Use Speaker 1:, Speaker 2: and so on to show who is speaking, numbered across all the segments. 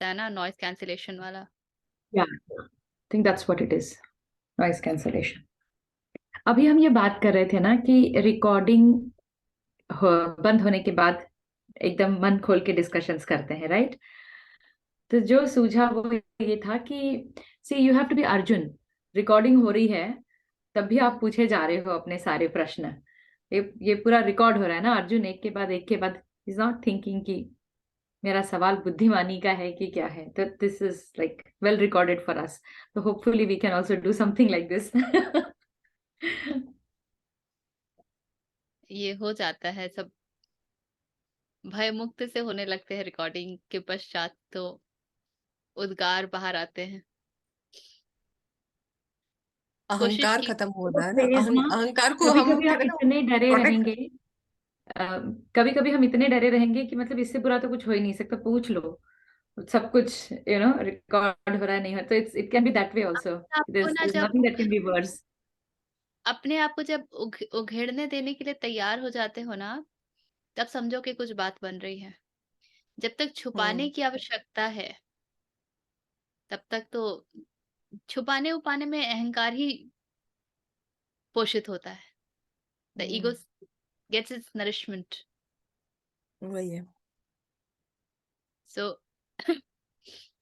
Speaker 1: रहता है ना नॉइस कैंसिलेशन वाला।
Speaker 2: या think that's what it is, noise cancellation. अभी हम ये बात कर रहे थे ना कि रिकॉर्डिंग बंद होने के बाद एकदम मन खोल के डिस्कशंस करते हैं, राइट? तो जो सूझा वो ये था कि see you have to be Arjun. Recording हो रही है तब भी आप पूछे जा रहे हो अपने सारे प्रश्न। ये पूरा रिकॉर्ड हो रहा है ना, अर्जुन एक के बाद इज नॉट थिंकिंग कि मेरा सवाल बुद्धिमानी का है कि क्या है। तो this is like well recorded for us, तो hopefully we can also do something like this.
Speaker 1: ये हो जाता है सब, भय मुक्त से होने लगते हैं रिकॉर्डिंग के पश्चात, तो उद्गार बाहर आते हैं। कोशिश
Speaker 3: अहंकार
Speaker 1: की।
Speaker 3: खत्म
Speaker 2: वो
Speaker 3: होता है ना,
Speaker 2: फेज ना,
Speaker 3: अहंकार को
Speaker 2: कभी
Speaker 3: हम
Speaker 2: कभी हम
Speaker 3: कहते हैं ना,
Speaker 2: इतने डरे
Speaker 3: प्रोटेक्ट।
Speaker 2: रहेंगे, कभी कभी हम इतने डरे रहेंगे कि मतलब इससे बुरा तो कुछ हो ही नहीं सकता, पूछ लो सब कुछ, रिकॉर्ड हो रहा है नहीं हो, तो it can be that way also.
Speaker 1: आपको ना
Speaker 2: there's
Speaker 1: जब
Speaker 2: nothing that can be worse.
Speaker 1: अपने आप को जब उघेड़ने देने के लिए तैयार हो जाते हो ना, तब समझो कि कुछ बात बन रही है। जब तक छुपाने
Speaker 3: हम्म।
Speaker 1: की आवश्यकता है, तब तक तो छुपाने उपाने में अहंकार ही पोषित होता है। The ego gets its nourishment.
Speaker 3: वही है।
Speaker 1: So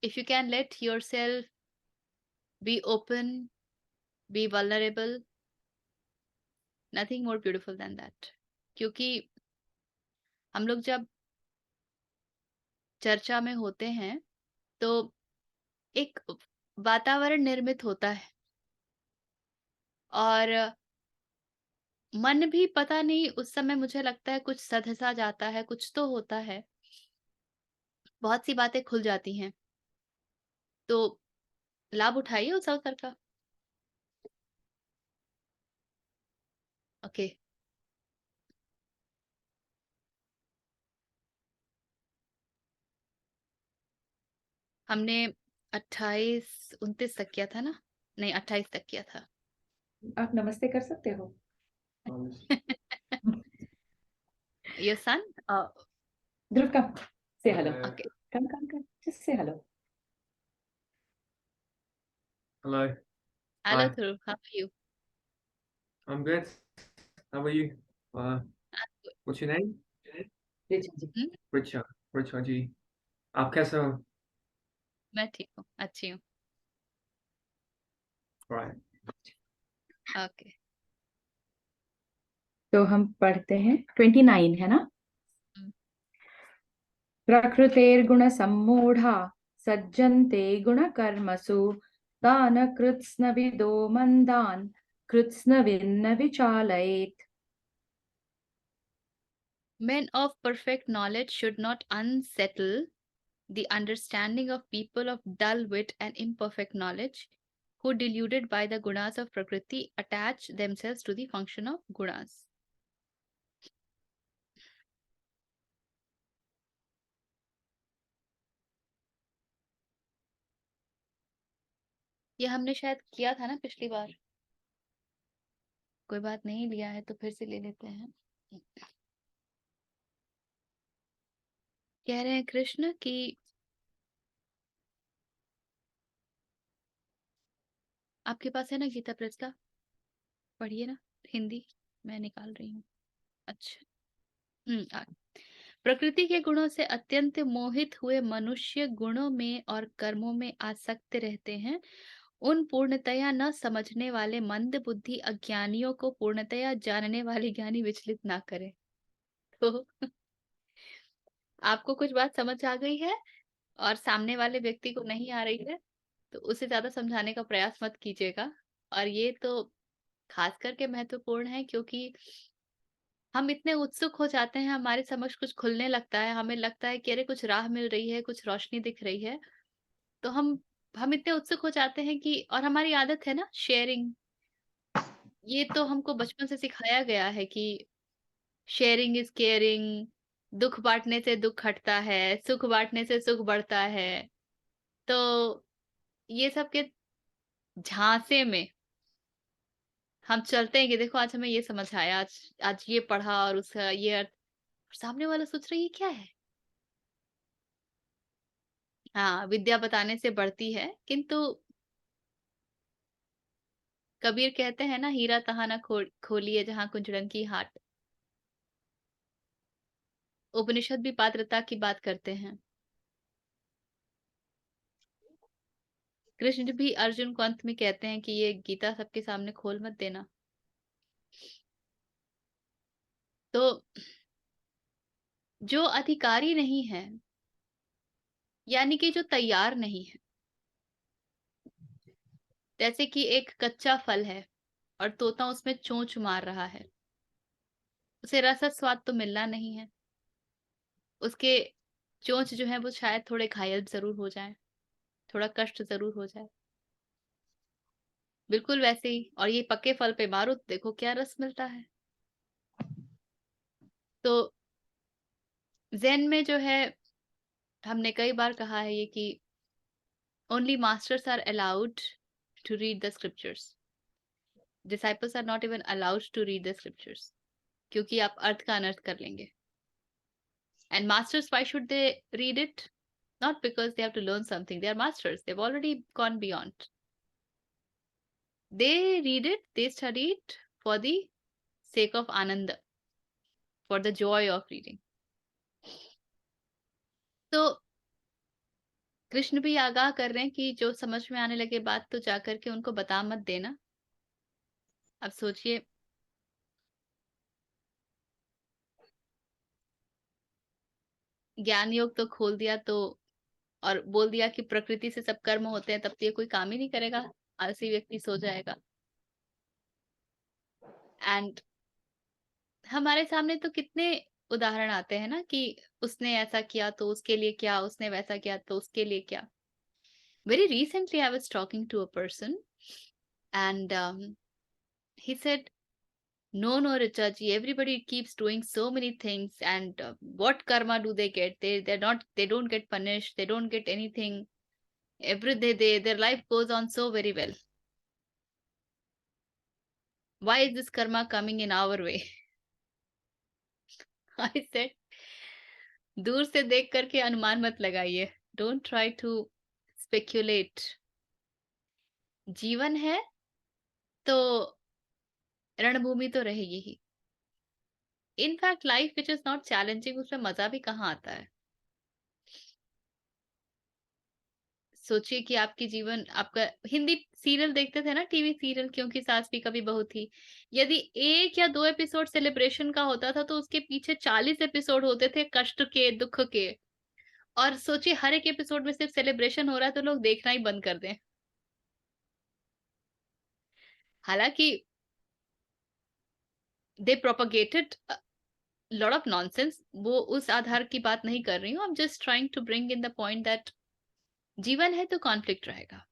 Speaker 1: if you can let yourself be open, be vulnerable, nothing more beautiful than that. क्योंकि हम लोग जब चर्चा में होते हैं तो एक वातावरण निर्मित होता है, और मन भी पता नहीं उस समय मुझे लगता है कुछ सधसा जाता है, कुछ तो होता है, बहुत सी बातें खुल जाती हैं। तो लाभ उठाइए उस अवसर का। ओके। हमने 28 29 तक किया था ना, नहीं 28 तक किया था।
Speaker 2: आप नमस्ते कर सकते हो।
Speaker 1: Your son.
Speaker 2: ध्रुव कम, से hello.
Speaker 1: Okay.
Speaker 2: Come, just say hello.
Speaker 4: Hello.
Speaker 1: Hello
Speaker 4: Hi.
Speaker 1: Dhruv, how are you?
Speaker 4: I'm good. How are you? Uh, what's your name?
Speaker 2: Richa ji.
Speaker 4: Richa. Richa ji. आप कैसे हो?
Speaker 1: मैं ठीक हूँ, अच्छी हूँ।
Speaker 4: Right.
Speaker 1: ओके।
Speaker 2: तो हम पढ़ते हैं 29 है ना। प्रकृतेर्गुण सम्मूढ़ा सज्जन्ते गुणकर्मसु तान् कृत्स्नविदो मंदान् कृत्स्नविन्न विचालयेत्।
Speaker 1: Men of perfect knowledge should not unsettle the understanding of people of dull wit and imperfect knowledge, who, deluded by the gunas of Prakriti, attach themselves to the function of gunas. ये हमने शायद किया था ना पिछली बार, कोई बात नहीं, लिया है तो फिर से ले लेते हैं। कह रहे हैं कृष्ण कि आपके पास है ना गीता प्रस्ताव, पढ़िए ना, हिंदी मैं निकाल रही हूँ। अच्छा। प्रकृति के गुणों से अत्यंत मोहित हुए मनुष्य गुणों में और कर्मों में आसक्त रहते हैं। उन पूर्णतया न समझने वाले मंद बुद्धि अज्ञानियों को पूर्णतया जानने वाले ज्ञानी विचलित ना करें। तो आपको कुछ बात समझ आ गई है और सामने वाले व्यक्ति को नहीं आ रही है, तो उसे ज्यादा समझाने का प्रयास मत कीजिएगा। और ये तो खास करके महत्वपूर्ण है, क्योंकि हम इतने उत्सुक हो जाते हैं, हमारे समक्ष कुछ खुलने लगता है, हमें लगता है कि अरे कुछ राह मिल रही है, कुछ रोशनी दिख रही है, तो हम इतने उत्सुक हो जाते हैं कि, और हमारी आदत है ना शेयरिंग, ये तो हमको बचपन से सिखाया गया है कि शेयरिंग इज केयरिंग, दुख बांटने से दुख हटता है, सुख बांटने से सुख बढ़ता है। तो ये सब के झांसे में हम चलते हैं कि देखो आज हमें ये समझ आया, आज आज ये पढ़ा और उसका ये अर्थ, और सामने वाला सोच रही है क्या है। हाँ, विद्या बताने से बढ़ती है, किंतु कबीर कहते हैं ना, हीरा तहाँ न खोलिए जहाँ कुंजड़न की हाट। उपनिषद भी पात्रता की बात करते हैं। कृष्ण भी अर्जुन को अंत में कहते हैं कि ये गीता सबके सामने खोल मत देना। तो जो अधिकारी नहीं है, यानी कि जो तैयार नहीं है, जैसे कि एक कच्चा फल है और तोता उसमें चोंच मार रहा है, उसे रसद स्वाद तो मिलना नहीं है, उसके चोंच जो है वो शायद थोड़े घायल जरूर हो जाए, थोड़ा कष्ट जरूर हो जाए, बिल्कुल वैसे ही। और ये पके फल पे मारो, देखो क्या रस मिलता है। तो ज़ेन में जो है, हमने कई बार कहा है ये कि only masters are allowed to read the scriptures, disciples are not even allowed to read the scriptures, क्योंकि आप अर्थ का अनर्थ कर लेंगे। And masters, why should they read it? Not because they have to learn something, they are masters, they've already gone beyond. They read it, they study it for the sake of ananda, for the joy of reading. तो कृष्ण भी आगाह कर रहे हैं कि जो समझ में आने लगे बात तो जाकर के उनको बता मत देना। अब सोचिए, ज्ञान योग तो खोल दिया तो, और बोल दिया कि प्रकृति से सब कर्म होते हैं, तब तो ये कोई काम ही नहीं करेगा, आलसी व्यक्ति सो जाएगा। एंड हमारे सामने तो कितने उदाहरण आते हैं ना कि उसने ऐसा किया तो उसके लिए क्या, उसने वैसा किया तो उसके लिए क्या। Very recently I was talking to a person and he said, no, no, Richa ji, everybody keeps doing so many things and what karma do they get? They don't get punished, they don't get anything. Every day their life goes on so very well. Why is this karma coming in our way? I said, दूर से देख करके अनुमान मत लगाइए, don't try to speculate. जीवन है तो रणभूमि तो रहेगी ही। In fact life which is not challenging, उसमें मजा भी कहाँ आता है। सोचिए कि आपकी जीवन, आपका हिंदी सीरियल देखते थे ना, टीवी सीरियल, क्योंकि सास भी कभी बहू थी। यदि 1 या 2 एपिसोड सेलिब्रेशन का होता था तो उसके पीछे 40 एपिसोड होते थे कष्ट के, दुख के। और सोचिए हर एक एपिसोड में सिर्फ सेलिब्रेशन हो रहा है तो लोग देखना ही बंद कर दें। हालांकि they propagated lot of nonsense, वो उस आधार की बात नहीं कर रही हूँ। I am just trying to bring in the point that जीवन है तो कॉन्फ्लिक्ट रहेगा,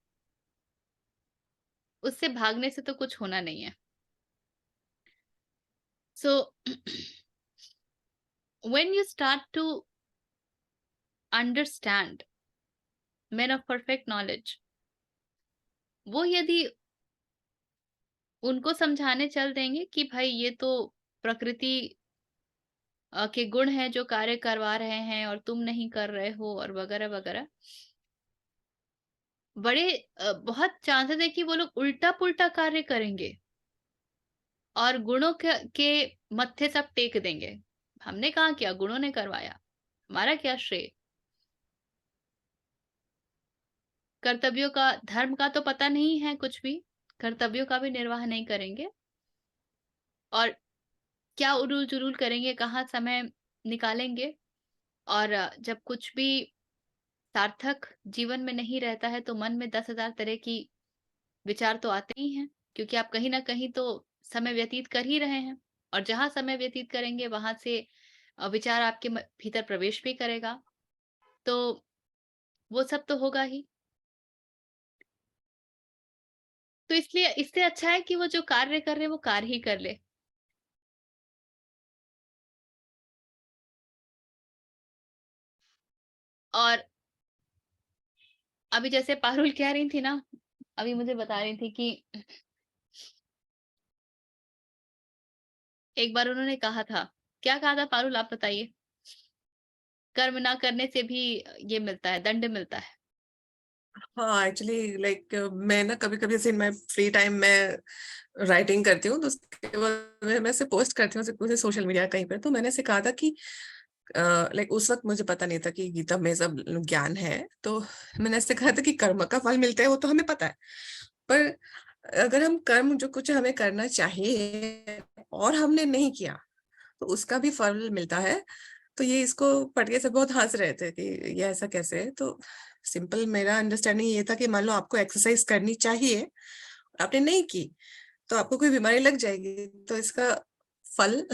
Speaker 1: उससे भागने से तो कुछ होना नहीं है। So when you start to understand men of perfect knowledge, वो यदि उनको समझाने चल देंगे कि भाई ये तो प्रकृति के गुण हैं जो कार्य करवा रहे हैं और तुम नहीं कर रहे हो और वगैरह वगैरह, बड़े बहुत चांसेस है कि वो लोग उल्टा पुल्टा कार्य करेंगे और गुणों के मत्थे सब टेक देंगे। हमने कहा किया, गुणों ने करवाया, हमारा क्या श्रेय। कर्तव्यों का, धर्म का तो पता नहीं है कुछ भी, कर्तव्यों का भी निर्वाह नहीं करेंगे और क्या उड़ूल जुलूल करेंगे, कहाँ समय निकालेंगे। और जब कुछ भी सार्थक जीवन में नहीं रहता है तो मन में 10,000 तरह की विचार तो आते ही हैं, क्योंकि आप कहीं ना कहीं तो समय व्यतीत कर ही रहे हैं। और जहां समय व्यतीत करेंगे वहां से विचार आपके भीतर प्रवेश भी करेगा, तो वो सब तो होगा ही। तो इसलिए इससे अच्छा है कि वो जो कार्य कर रहे वो कार्य ही कर ले। और अभी जैसे पारुल कह रही थी ना, अभी मुझे बता रही थी कि एक बार उन्होंने कहा था, क्या कहा था पारुल, आप बताइए। कर्म ना करने से भी ये मिलता है, दंड मिलता है।
Speaker 3: हाँ एक्चुअली लाइक मैं ना कभी कभी ऐसे इन माई फ्री टाइम में राइटिंग करती हूँ, तो उसके बाद मैं ऐसे पोस्ट करती हूँ ऐसे सोशल मीडिया कहीं पर। तो मैंने ऐसे कहा था कि लाइक उस वक्त मुझे पता नहीं था कि गीता में सब ज्ञान है, तो मैंने ऐसे कहा था कि कर्म का फल मिलता है वो तो हमें पता है, पर अगर हम कर्म जो कुछ हमें करना चाहिए और हमने नहीं किया तो उसका भी फल मिलता है। तो ये इसको पढ़ के सब बहुत हंस रहे थे कि ये ऐसा कैसे है। तो सिंपल मेरा अंडरस्टैंडिंग ये था कि मान लो आपको एक्सरसाइज करनी चाहिए, आपने नहीं की तो आपको कोई बीमारी लग जाएगी, तो इसका फल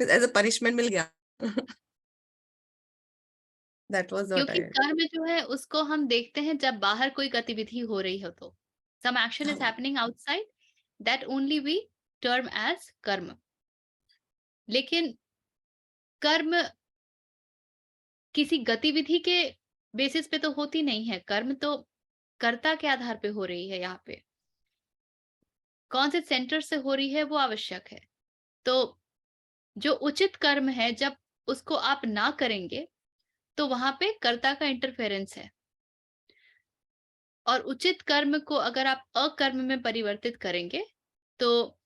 Speaker 3: एज अ पनिशमेंट मिल गया। दैट वाज व्हाट
Speaker 1: क्योंकि
Speaker 3: आई।
Speaker 1: कर्म जो है उसको हम देखते हैं जब बाहर कोई गतिविधि हो रही हो, तो some action is happening outside, that only we term as karma. लेकिन कर्म किसी गतिविधि के बेसिस पे तो होती नहीं है, कर्म तो कर्ता के आधार पे हो रही है। यहाँ पे कौन से सेंटर से हो रही है वो आवश्यक है। तो जो उचित कर्म है, जब उसको आप ना करेंगे तो वहां पे कर्ता का इंटरफेरेंस है। और उचित कर्म को अगर आप अकर्म में परिवर्तित करेंगे तो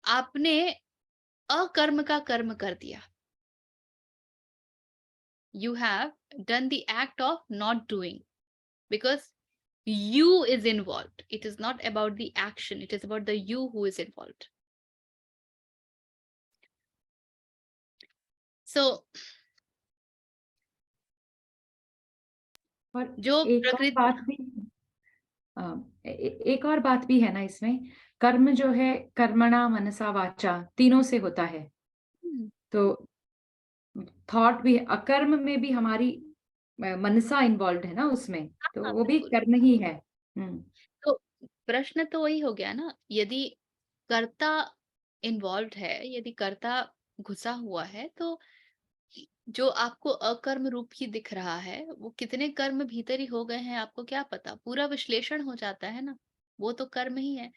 Speaker 1: आपने अकर्म का कर्म कर दिया। You have done the act of not doing because you is involved. It is not about the action, it is about the you who is involved. So
Speaker 2: और
Speaker 1: जो
Speaker 2: एक और
Speaker 1: प्रकृति,
Speaker 2: बात भी एक और बात भी है ना इसमें। कर्म जो है कर्मणा मनसा वाचा तीनों से होता है। तो थॉट भी अकर्म में भी हमारी मनसा इन्वॉल्व है ना उसमें, तो
Speaker 1: हाँ
Speaker 2: वो भी
Speaker 1: बिल्कुल।
Speaker 2: कर्म ही है।
Speaker 1: तो प्रश्न तो वही हो गया ना, यदि कर्ता इन्वॉल्व है, यदि कर्ता घुसा हुआ है, तो जो आपको अकर्म रूप ही दिख रहा है वो कितने कर्म भीतर ही हो गए हैं आपको क्या पता। पूरा विश्लेषण हो जाता है ना, वो तो कर्म ही है।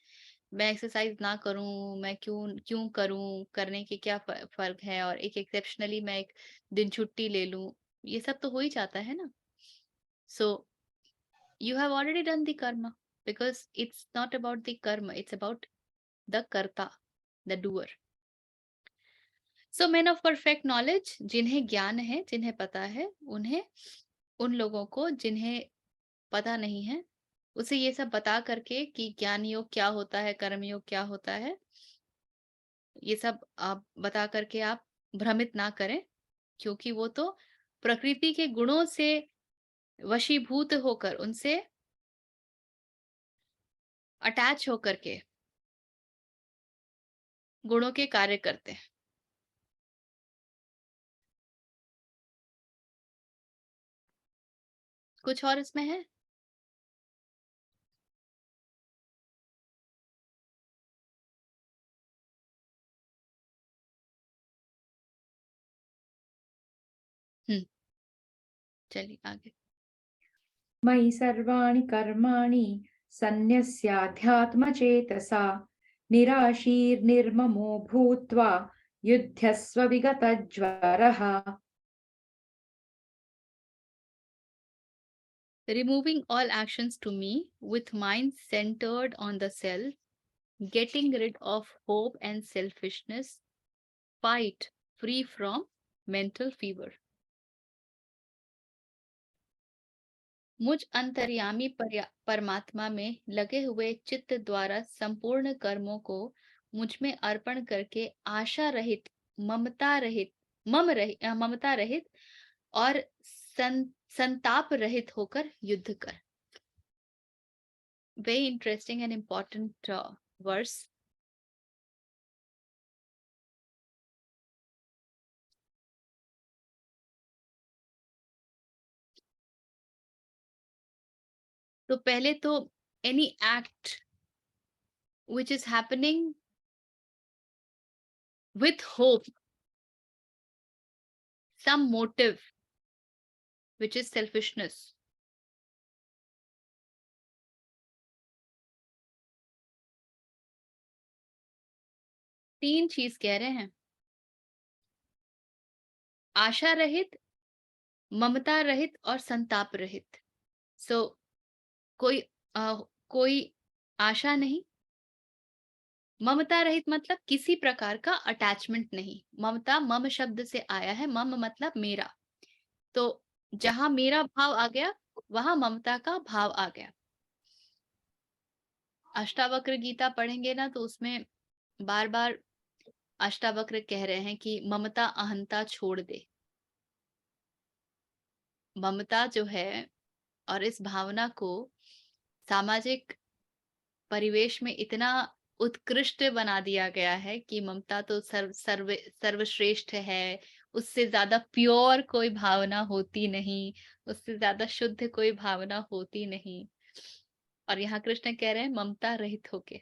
Speaker 1: मैं एक्सरसाइज ना करूं, मैं क्यों क्यों करूं, करने के क्या फर्क है, और एक एक्सेप्शनली मैं एक दिन छुट्टी ले लूं, ये सब तो हो ही जाता है ना। सो you have already done the karma because it's not about the karma, it's about the karta, the doer. So men of perfect knowledge, जिन्हें ज्ञान है, जिन्हें पता है, उन्हें उन लोगों को जिन्हें पता नहीं है उसे ये सब बता करके कि ज्ञान योग क्या होता है, कर्म योग क्या होता है, ये सब आप बता करके आप भ्रमित ना करें। क्योंकि वो तो प्रकृति के गुणों से वशीभूत होकर, उनसे अटैच होकर के गुणों के कार्य करते हैं। कुछ और इसमें है? चलिए आगे।
Speaker 2: मयि सर्वाणि कर्माणि सन्न्यस्याध्यात्मचेतसा निराशीर्निर्ममो भूत्वा युध्यस्व विगतज्वरः।
Speaker 1: Removing all actions to me with mind centered on the self, getting rid of hope and selfishness, fight free from mental fever. मुझ अंतर्यामी परमात्मा में लगे हुए चित्त द्वारा संपूर्ण कर्मों को मुझ में अर्पण करके आशा रहित, ममता रहित और संताप रहित होकर युद्ध कर। Very interesting and important verse. तो पहले तो any act which is happening with hope, some motive which is selfishness. तीन चीज कह रहे हैं। आशा रहित, ममता रहित और संताप रहित। सो कोई कोई आशा नहीं, ममता रहित मतलब किसी प्रकार का अटैचमेंट नहीं। ममता मम शब्द से आया है, मम मतलब मेरा। तो जहां मेरा भाव आ गया, वहां ममता का भाव आ गया। अष्टावक्र गीता पढ़ेंगे ना, तो उसमें बार बार अष्टावक्र कह रहे हैं कि ममता अहंता छोड़ दे। ममता जो है, और इस भावना को सामाजिक परिवेश में इतना उत्कृष्ट बना दिया गया है कि ममता तो सर्वश्रेष्ठ है। उससे ज्यादा प्योर कोई भावना होती नहीं, उससे ज्यादा शुद्ध कोई भावना होती नहीं। और यहाँ कृष्ण कह रहे हैं ममता रहित होके।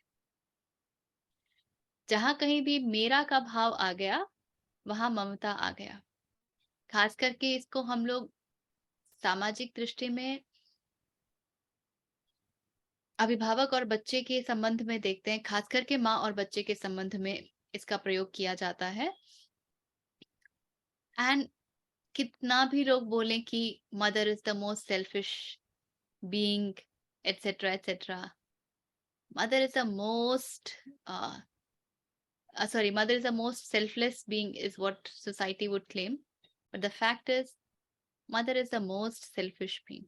Speaker 1: जहां कहीं भी मेरा का भाव आ गया, वहां ममता आ गया। खास करके इसको हम लोग सामाजिक दृष्टि में अभिभावक और बच्चे के संबंध में देखते हैं, खास करके माँ और बच्चे के संबंध में इसका प्रयोग किया जाता है। एंड कितना भी लोग बोलें कि mother is the most selfish being, etcetera etcetera, mother is the most mother is the most selfless being is what society would claim, but the fact is mother is the most selfish being.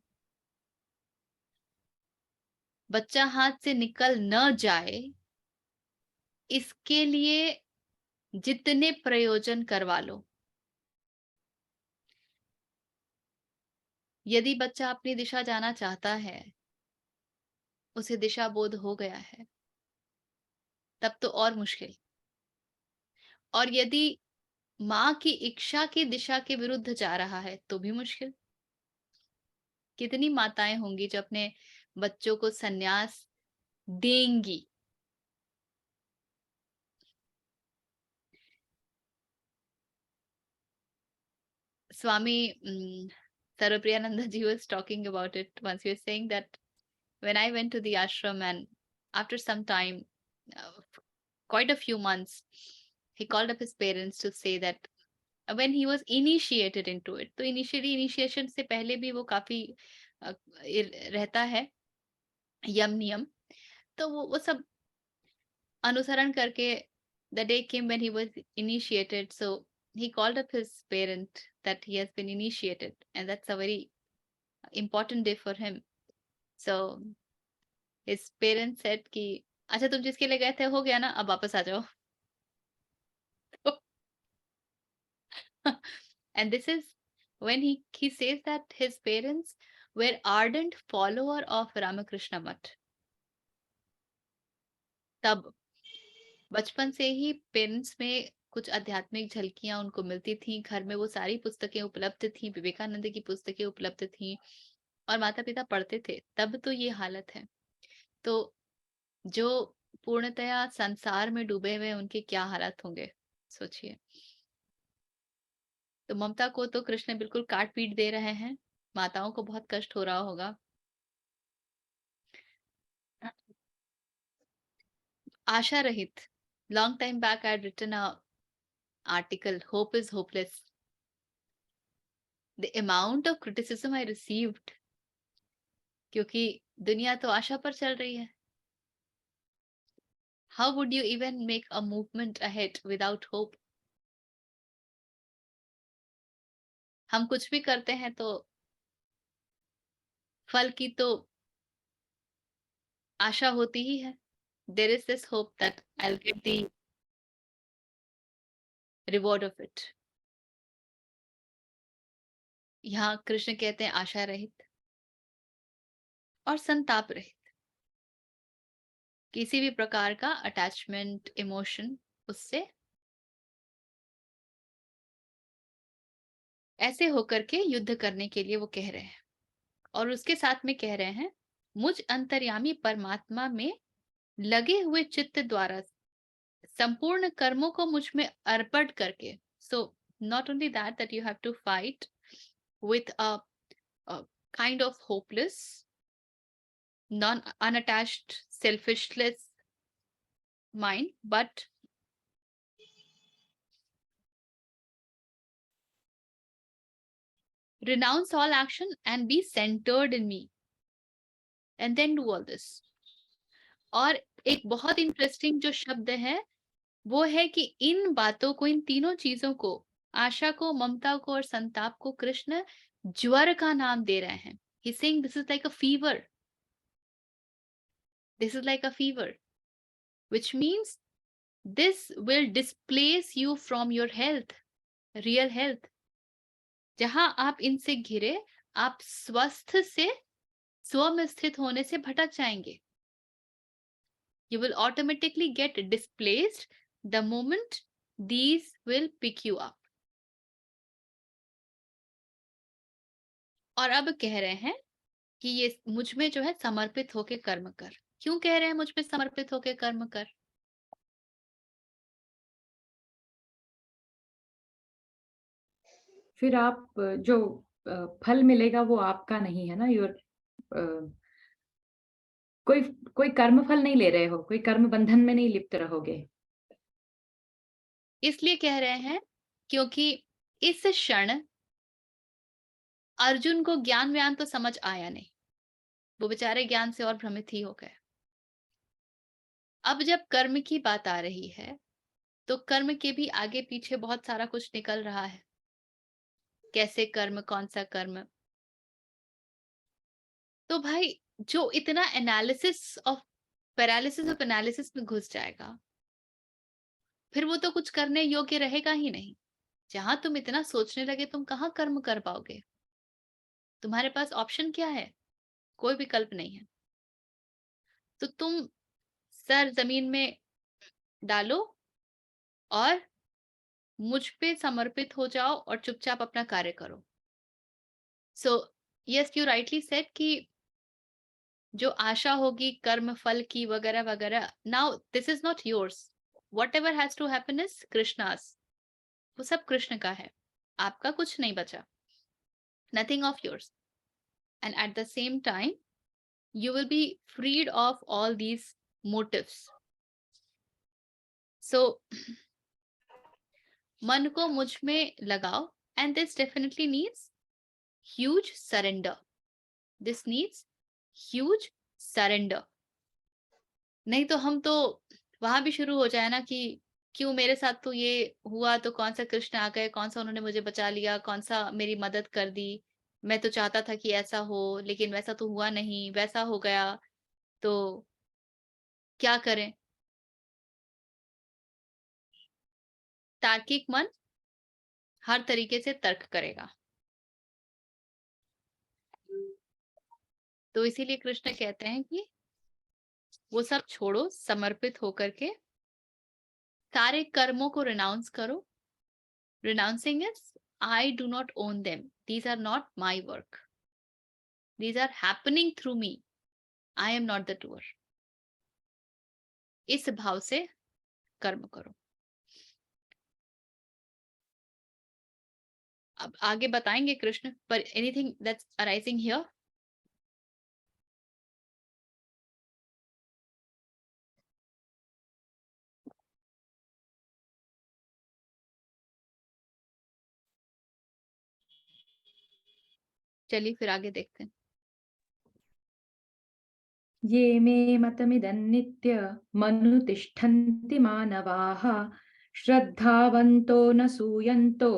Speaker 1: बच्चा हाथ से निकल न जाए, इसके लिए जितने प्रयोजन करवा लो। यदि बच्चा अपनी दिशा जाना चाहता है, उसे दिशा बोध हो गया है, तब तो और मुश्किल। और यदि माँ की इच्छा की दिशा के विरुद्ध जा रहा है, तो भी मुश्किल। कितनी माताएं होंगी जो अपने बच्चों को संन्यास देंगी। Swami Sarvapriyananda ji was talking about it once. He was saying that when I went to the ashram, and after some time, quite a few months, he called up his parents to say that when he was initiated into it, तो initially initiation से पहले भी वो काफी रहता है यम नियम, तो वो सब अनुसरण करके the day came when he was initiated. So he called up his parent that he has been initiated, and that's a very important day for him. So his parents said कि अच्छा तुम जिसके लिए गए थे हो गया ना, अब वापस आ जाओ। And this is when he says that his parents were ardent follower of Ramakrishna Math. तब बचपन से ही पेरेंट्स में कुछ आध्यात्मिक झलकियां उनको मिलती थी। घर में वो सारी पुस्तकें उपलब्ध थी, विवेकानंद की पुस्तकें उपलब्ध थी, और माता पिता पढ़ते थे। तब तो ये हालत है। तो जो पूर्णतया संसार में डूबे हुए, उनके क्या हालत होंगे, सोचिए। तो ममता को तो कृष्ण बिल्कुल काट पीट दे रहे हैं। माताओं को बहुत कष्ट हो रहा होगा। आशा रहित, long time back I had written a article, Hope is Hopeless. The amount of criticism I received, क्योंकि दुनिया तो आशा पर चल रही है। How would you even make a movement ahead without hope? हम कुछ भी करते हैं तो फल की तो आशा होती ही है। There is this hope that I'll get the reward of it. यहाँ कृष्ण कहते हैं आशा रहित और संताप रहित। किसी भी प्रकार का अटैचमेंट, इमोशन उससे ऐसे होकर के युद्ध करने के लिए वो कह रहे हैं। और उसके साथ में कह रहे हैं, मुझ अंतर्यामी परमात्मा में लगे हुए चित्त द्वारा संपूर्ण कर्मों को मुझ में अर्पण करके। So not only that you have to fight with a kind of hopeless, unattached, selfishless mind, but renounce all action and be centered in me, and then do all this. और एक बहुत इंटरेस्टिंग जो शब्द है वो है कि इन बातों को, इन तीनों चीजों को, आशा को, ममता को और संताप को कृष्ण ज्वर का नाम दे रहे हैं. He's saying this is like a fever. This is like a fever, which means this will displace you from your health, real health. जहां आप इनसे घिरे, आप स्वस्थ से स्व में स्थित होने से भटक जाएंगे. You will automatically get displaced the moment these will pick you up. और अब कह रहे हैं कि ये मुझ में जो है समर्पित होके कर्म कर. क्यों कह रहे हैं मुझ में समर्पित होके कर्म कर?
Speaker 2: फिर आप जो फल मिलेगा वो आपका नहीं है ना. कोई कोई कर्म फल नहीं ले रहे हो, कोई कर्म बंधन में नहीं लिप्त रहोगे.
Speaker 1: इसलिए कह रहे हैं क्योंकि इस क्षण अर्जुन को ज्ञान व्यान तो समझ आया नहीं. वो बेचारे ज्ञान से और भ्रमित ही हो गए. अब जब कर्म की बात आ रही है तो कर्म के भी आगे पीछे बहुत सारा कुछ निकल रहा है. कैसे कर्म, कौन सा कर्म. तो भाई जो इतना पैरालिसिस ऑफ एनालिसिस में घुस जाएगा, फिर वो तो कुछ करने योग्य रहेगा ही नहीं. जहां तुम इतना सोचने लगे, तुम कहाँ कर्म कर पाओगे? तुम्हारे पास ऑप्शन क्या है? कोई विकल्प नहीं है. तो तुम सर जमीन में डालो और मुझ पे समर्पित हो जाओ और चुपचाप अपना कार्य करो. So yes, you rightly said कि जो आशा होगी कर्म फल की वगैरह वगैरह, now this is not yours. Whatever has to happen is Krishna's. वो सब कृष्ण का है, आपका कुछ नहीं बचा. Nothing of yours. And at the same time you will be freed of all these motives. So मन को मुझ में लगाओ, and this definitely needs huge surrender. This needs huge surrender. नहीं तो हम तो वहां भी शुरू हो जाए ना कि क्यों मेरे साथ तो ये हुआ, तो कौन सा कृष्ण आ गए, कौन सा उन्होंने मुझे बचा लिया, कौन सा मेरी मदद कर दी. मैं तो चाहता था कि ऐसा हो, लेकिन वैसा तो हुआ नहीं, वैसा हो गया, तो क्या करें. तार्किक मन हर तरीके से तर्क करेगा. तो इसीलिए कृष्ण कहते हैं कि वो सब छोड़ो, समर्पित होकर के सारे कर्मों को रिनाउंस करो. Renouncing is I do not own them, these are not my work, these are happening through me, I am not the doer. इस भाव से कर्म करो. अब आगे बताएंगे कृष्ण, पर एनीथिंग दैट्स अराइजिंग हियर? चलिए फिर आगे देखते हैं.
Speaker 2: ये मे मतमिदन्नित्य मनुतिष्ठन्ति मानवाः श्रद्धावन्तो न सूयन्तो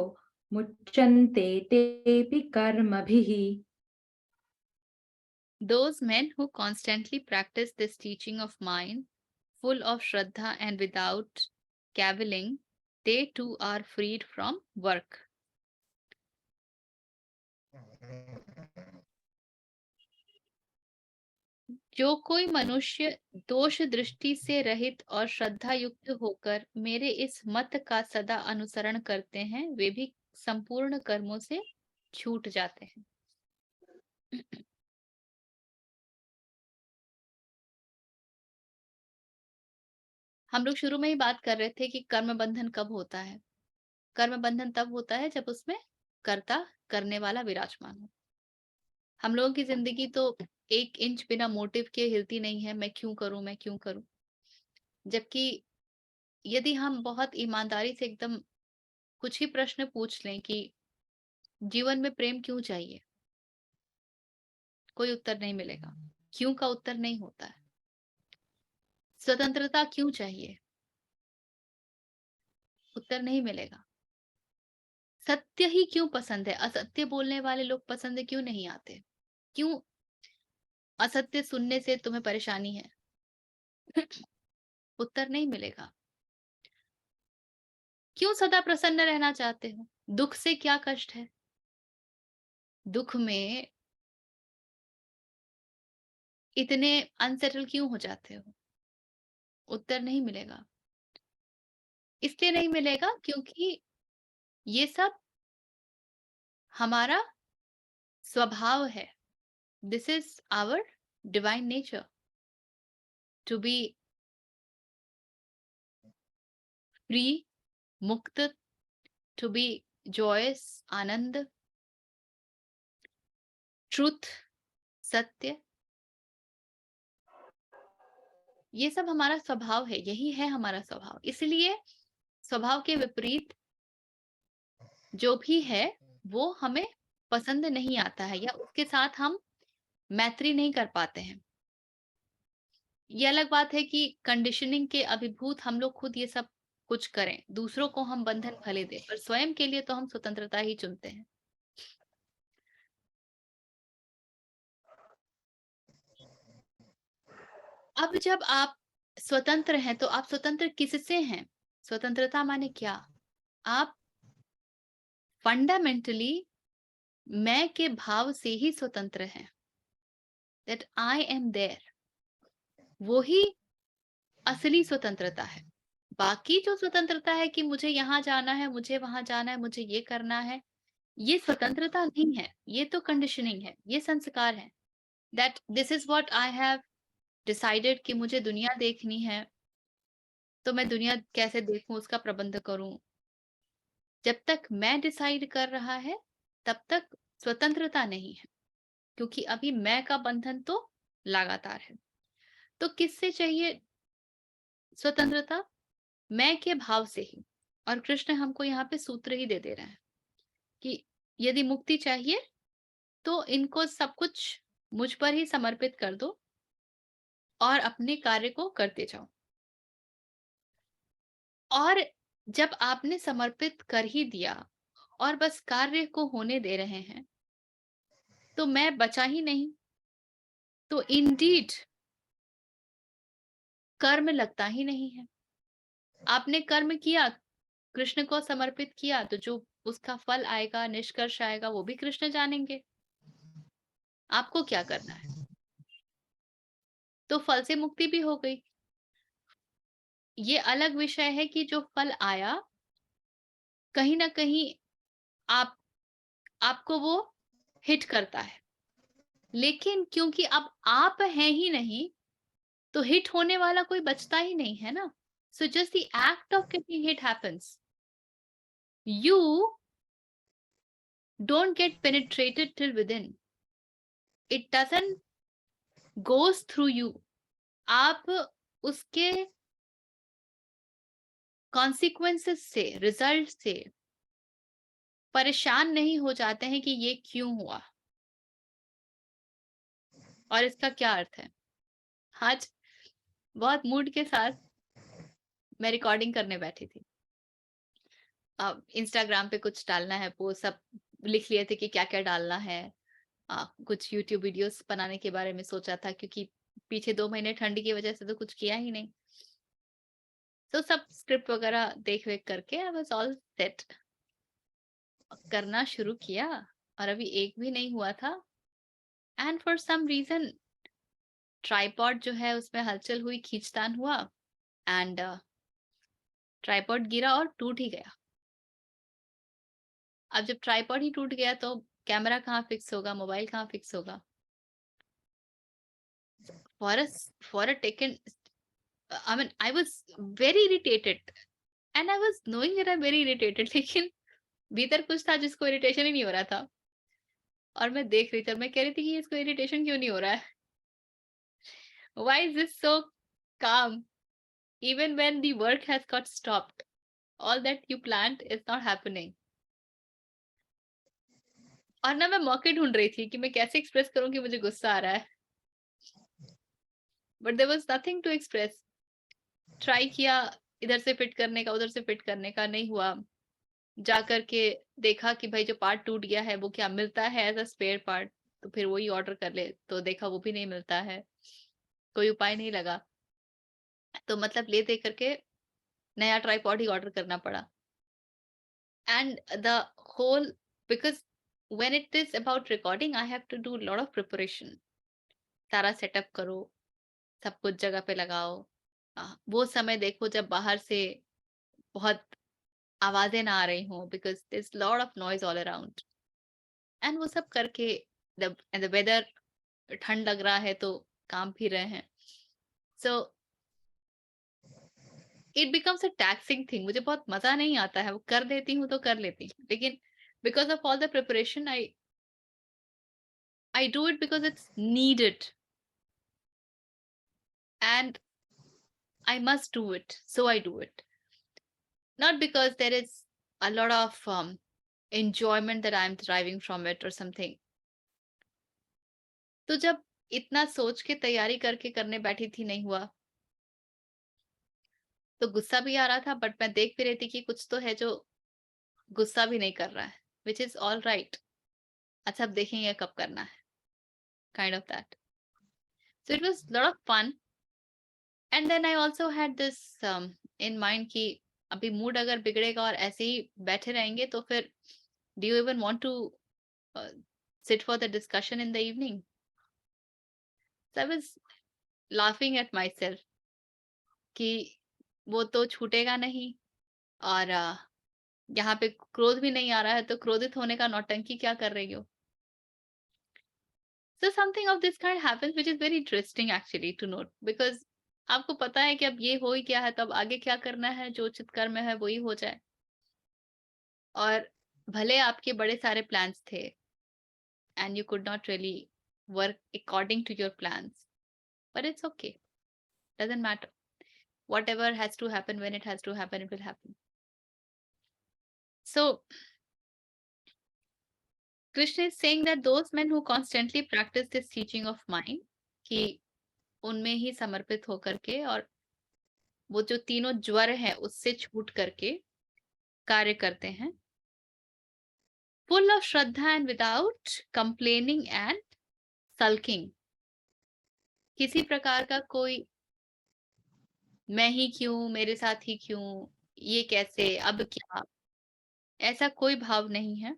Speaker 2: मुच्यन्ते तेऽपि कर्मभिः.
Speaker 1: Those men who constantly practice this teaching of mine, full of Shraddha and without cavilling, they too are freed from work. जो कोई मनुष्य दोष दृष्टि से रहित और श्रद्धा युक्त होकर मेरे इस मत का सदा अनुसरण करते हैं, वे भी संपूर्ण कर्मों से छूट जाते हैं. हम लोग शुरू में ही बात कर रहे थे कि कर्म बंधन कब होता है. कर्म बंधन तब होता है जब उसमें कर्ता करने वाला विराजमान हो. हम लोगों की जिंदगी तो 1 इंच बिना मोटिव के हिलती नहीं है. मैं क्यों करूं, मैं क्यों करूं. जबकि यदि हम बहुत ईमानदारी से एकदम कुछ ही प्रश्न पूछ लें कि जीवन में प्रेम क्यों चाहिए? कोई उत्तर नहीं मिलेगा। क्यों का उत्तर नहीं होता है। स्वतंत्रता क्यों चाहिए? उत्तर नहीं मिलेगा। सत्य ही क्यों पसंद है? असत्य बोलने वाले लोग पसंद क्यों नहीं आते? क्यों असत्य सुनने से तुम्हें परेशानी है? उत्तर नहीं मिलेगा। क्यों सदा प्रसन्न रहना चाहते हो? दुख से क्या कष्ट है? दुख में इतने अनसेटल क्यों हो जाते हो? उत्तर नहीं मिलेगा। इसलिए नहीं मिलेगा क्योंकि ये सब हमारा स्वभाव है। This is our divine nature to be free, मुक्त, टू बी जॉयस, आनंद, ट्रुथ, सत्य। ये सब हमारा स्वभाव है, यही है हमारा स्वभाव। इसलिए स्वभाव के विपरीत जो भी है वो हमें पसंद नहीं आता है, या उसके साथ हम मैत्री नहीं कर पाते हैं। ये अलग बात है कि कंडीशनिंग के अभिभूत हम लोग खुद ये सब कुछ करें, दूसरों को हम बंधन भले दें, पर स्वयं के लिए तो हम स्वतंत्रता ही चुनते हैं। अब जब आप स्वतंत्र हैं तो आप स्वतंत्र किससे हैं? स्वतंत्रता माने क्या? आप फंडामेंटली मैं के भाव से ही स्वतंत्र हैं। दैट आई एम देयर, वो ही असली स्वतंत्रता है। बाकी जो स्वतंत्रता है कि मुझे यहाँ जाना है, मुझे वहां जाना है, मुझे ये करना है, ये स्वतंत्रता नहीं है, ये तो कंडीशनिंग है, ये संस्कार है। That this is what I have decided कि मुझे दुनिया देखनी है, तो मैं दुनिया कैसे देखूं उसका प्रबंध करूं। जब तक मैं डिसाइड कर रहा है तब तक स्वतंत्रता नहीं है, क्योंकि अभी मैं का बंधन तो लगातार है। तो किससे चाहिए स्वतंत्रता? मैं के भाव से ही। और कृष्ण हमको यहाँ पे सूत्र ही दे दे रहे हैं कि यदि मुक्ति चाहिए तो इनको सब कुछ मुझ पर ही समर्पित कर दो और अपने कार्य को करते जाओ। और जब आपने समर्पित कर ही दिया और बस कार्य को होने दे रहे हैं, तो मैं बचा ही नहीं, तो इंडीड कर्म लगता ही नहीं है। आपने कर्म किया, कृष्ण को समर्पित किया, तो जो उसका फल आएगा, निष्कर्ष आएगा, वो भी कृष्ण जानेंगे। आपको क्या करना है? तो फल से मुक्ति भी हो गई। ये अलग विषय है कि जो फल आया कहीं ना कहीं आपको वो हिट करता है, लेकिन क्योंकि अब आप हैं ही नहीं, तो हिट होने वाला कोई बचता ही नहीं है ना। So just the act of getting hit happens, you don't get penetrated till with in, it doesn't goes through you. आप उसके कॉन्सिक्वेंसेस से, रिजल्ट से परेशान नहीं हो जाते हैं कि ये क्यों हुआ और इसका क्या अर्थ है। आज बहुत मूड के साथ मैं रिकॉर्डिंग करने बैठी थी। अब इंस्टाग्राम पे कुछ डालना है, पोस्ट सब लिख लिए थे कि क्या क्या डालना है। कुछ यूट्यूब वीडियोस बनाने के बारे में सोचा था, क्योंकि पीछे 2 महीने ठंड की वजह से तो कुछ किया ही नहीं। तो सब स्क्रिप्ट वगैरह देख वेख करके आई वाज ऑल सेट, करना शुरू किया और अभी एक भी नहीं हुआ था। And for some reason tripod जो है उसमें हलचल हुई, खींचतान हुआ, एंड ट्राइपॉड गिरा और टूट ही गया। अब जब ट्राइपॉड ही टूट गया तो कैमरा कहाँ फिक्स होगा, मोबाइल कहाँ फिक्स होगा। For a taken, I mean, I was very irritated and I was knowing that I'm very irritated, लेकिन भीतर कुछ था जिसको इरिटेशन ही नहीं हो रहा था। और मैं देख रही थी और मैं कह रही थी कि इसको इरिटेशन क्यों नहीं हो रहा है। Why is this so calm even when the work has got stopped? All that you planned is not happening. और ना मैं मौके ढूंढ रही थी कि मैं कैसे एक्सप्रेस करूं कि मुझे गुस्सा आ रहा है, but there was nothing to express. Try किया इधर से फिट करने का, उधर से फिट करने का, नहीं हुआ। जा करके देखा कि भाई जो पार्ट टूट गया है वो क्या मिलता है एज अ स्पेयर पार्ट, तो फिर वही ऑर्डर कर ले, तो देखा वो भी नहीं मिलता है, कोई उपाय नहीं लगा, तो मतलब ले दे करके नया ट्राइपॉड ही ऑर्डर करना पड़ा। And the whole, because when it is about recording I have to do a lot of preparation, सारा सेटअप करो, सब कुछ जगह पे लगाओ। वो समय देखो जब बाहर से बहुत आवाजें ना आ रही हों, because there's lot of noise all around, and वो सब करके द वेदर ठंड लग रहा है तो काम भी रहे हैं, so it becomes a taxing thing. मुझे बहुत मजा नहीं आता है, वो कर देती हूँ तो कर लेती हूँ, लेकिन because of all the preparation I do it because it's needed and I must do it, so I do it. Not because there is a lot of enjoyment that I'm deriving from it or something. तो जब इतना सोच के तैयारी करके करने बैठी थी, नहीं हुआ, तो गुस्सा भी आ रहा था, बट मैं देख भी रही थी कि कुछ तो है जो गुस्सा भी नहीं कर रहा है, which is all right. अच्छा अब देखेंगे कब करना है, kind of that. So it was a lot of fun. And then I also had this in mind कि अभी मूड अगर बिगड़ेगा और ऐसे ही बैठे रहेंगे तो फिर do you even want to sit for the discussion in the evening? So I was laughing at myself कि वो तो छूटेगा नहीं, और यहाँ पे क्रोध भी नहीं आ रहा है, तो क्रोधित होने का नौटंकी क्या कर रही हो? So something of this kind happens, which is very interesting actually to note, because आपको पता है कि अब ये हो ही गया है, तो अब आगे क्या करना है, जो उचित कर्म है वही हो जाए। और भले आपके बड़े सारे प्लान्स थे and you could not really work according to your plans, but it's okay, doesn't matter, whatever has to happen, when it has to happen, it will happen. So Krishna is saying that those men who constantly practice this teaching of mine, कि उनमें ही समर्पित होकर के और वो जो तीनों ज्वर है उससे छूट करके कार्य करते हैं, full of Shraddha and without complaining and sulking, किसी प्रकार का कोई मैं ही क्यों, मेरे साथ ही क्यों, ये कैसे, अब क्या, ऐसा कोई भाव नहीं है,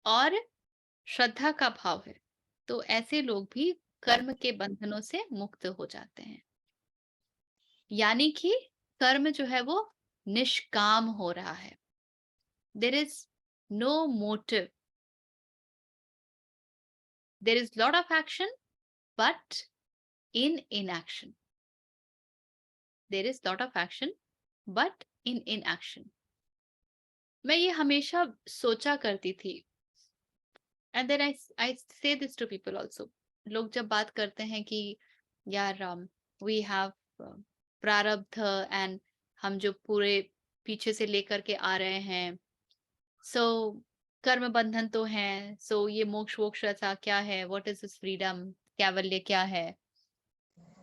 Speaker 1: और श्रद्धा का भाव है, तो ऐसे लोग भी कर्म के बंधनों से मुक्त हो जाते हैं। यानी कि कर्म जो है वो निष्काम हो रहा है, there is no motive, there is lot of action but in inaction, there is lot of action but in inaction. मैं ये हमेशा सोचा करती थी, एंड देन आई से दिस टू पीपल आल्सो। लोग जब बात करते हैं कि यार वी हैव प्रारब्ध एंड हम जो पूरे पीछे से लेकर के आ रहे हैं, सो कर्म बंधन तो है, सो ये मोक्ष वोक्ष ऐसा क्या है, व्हाट इज दिस फ्रीडम, कैवल्य क्या है,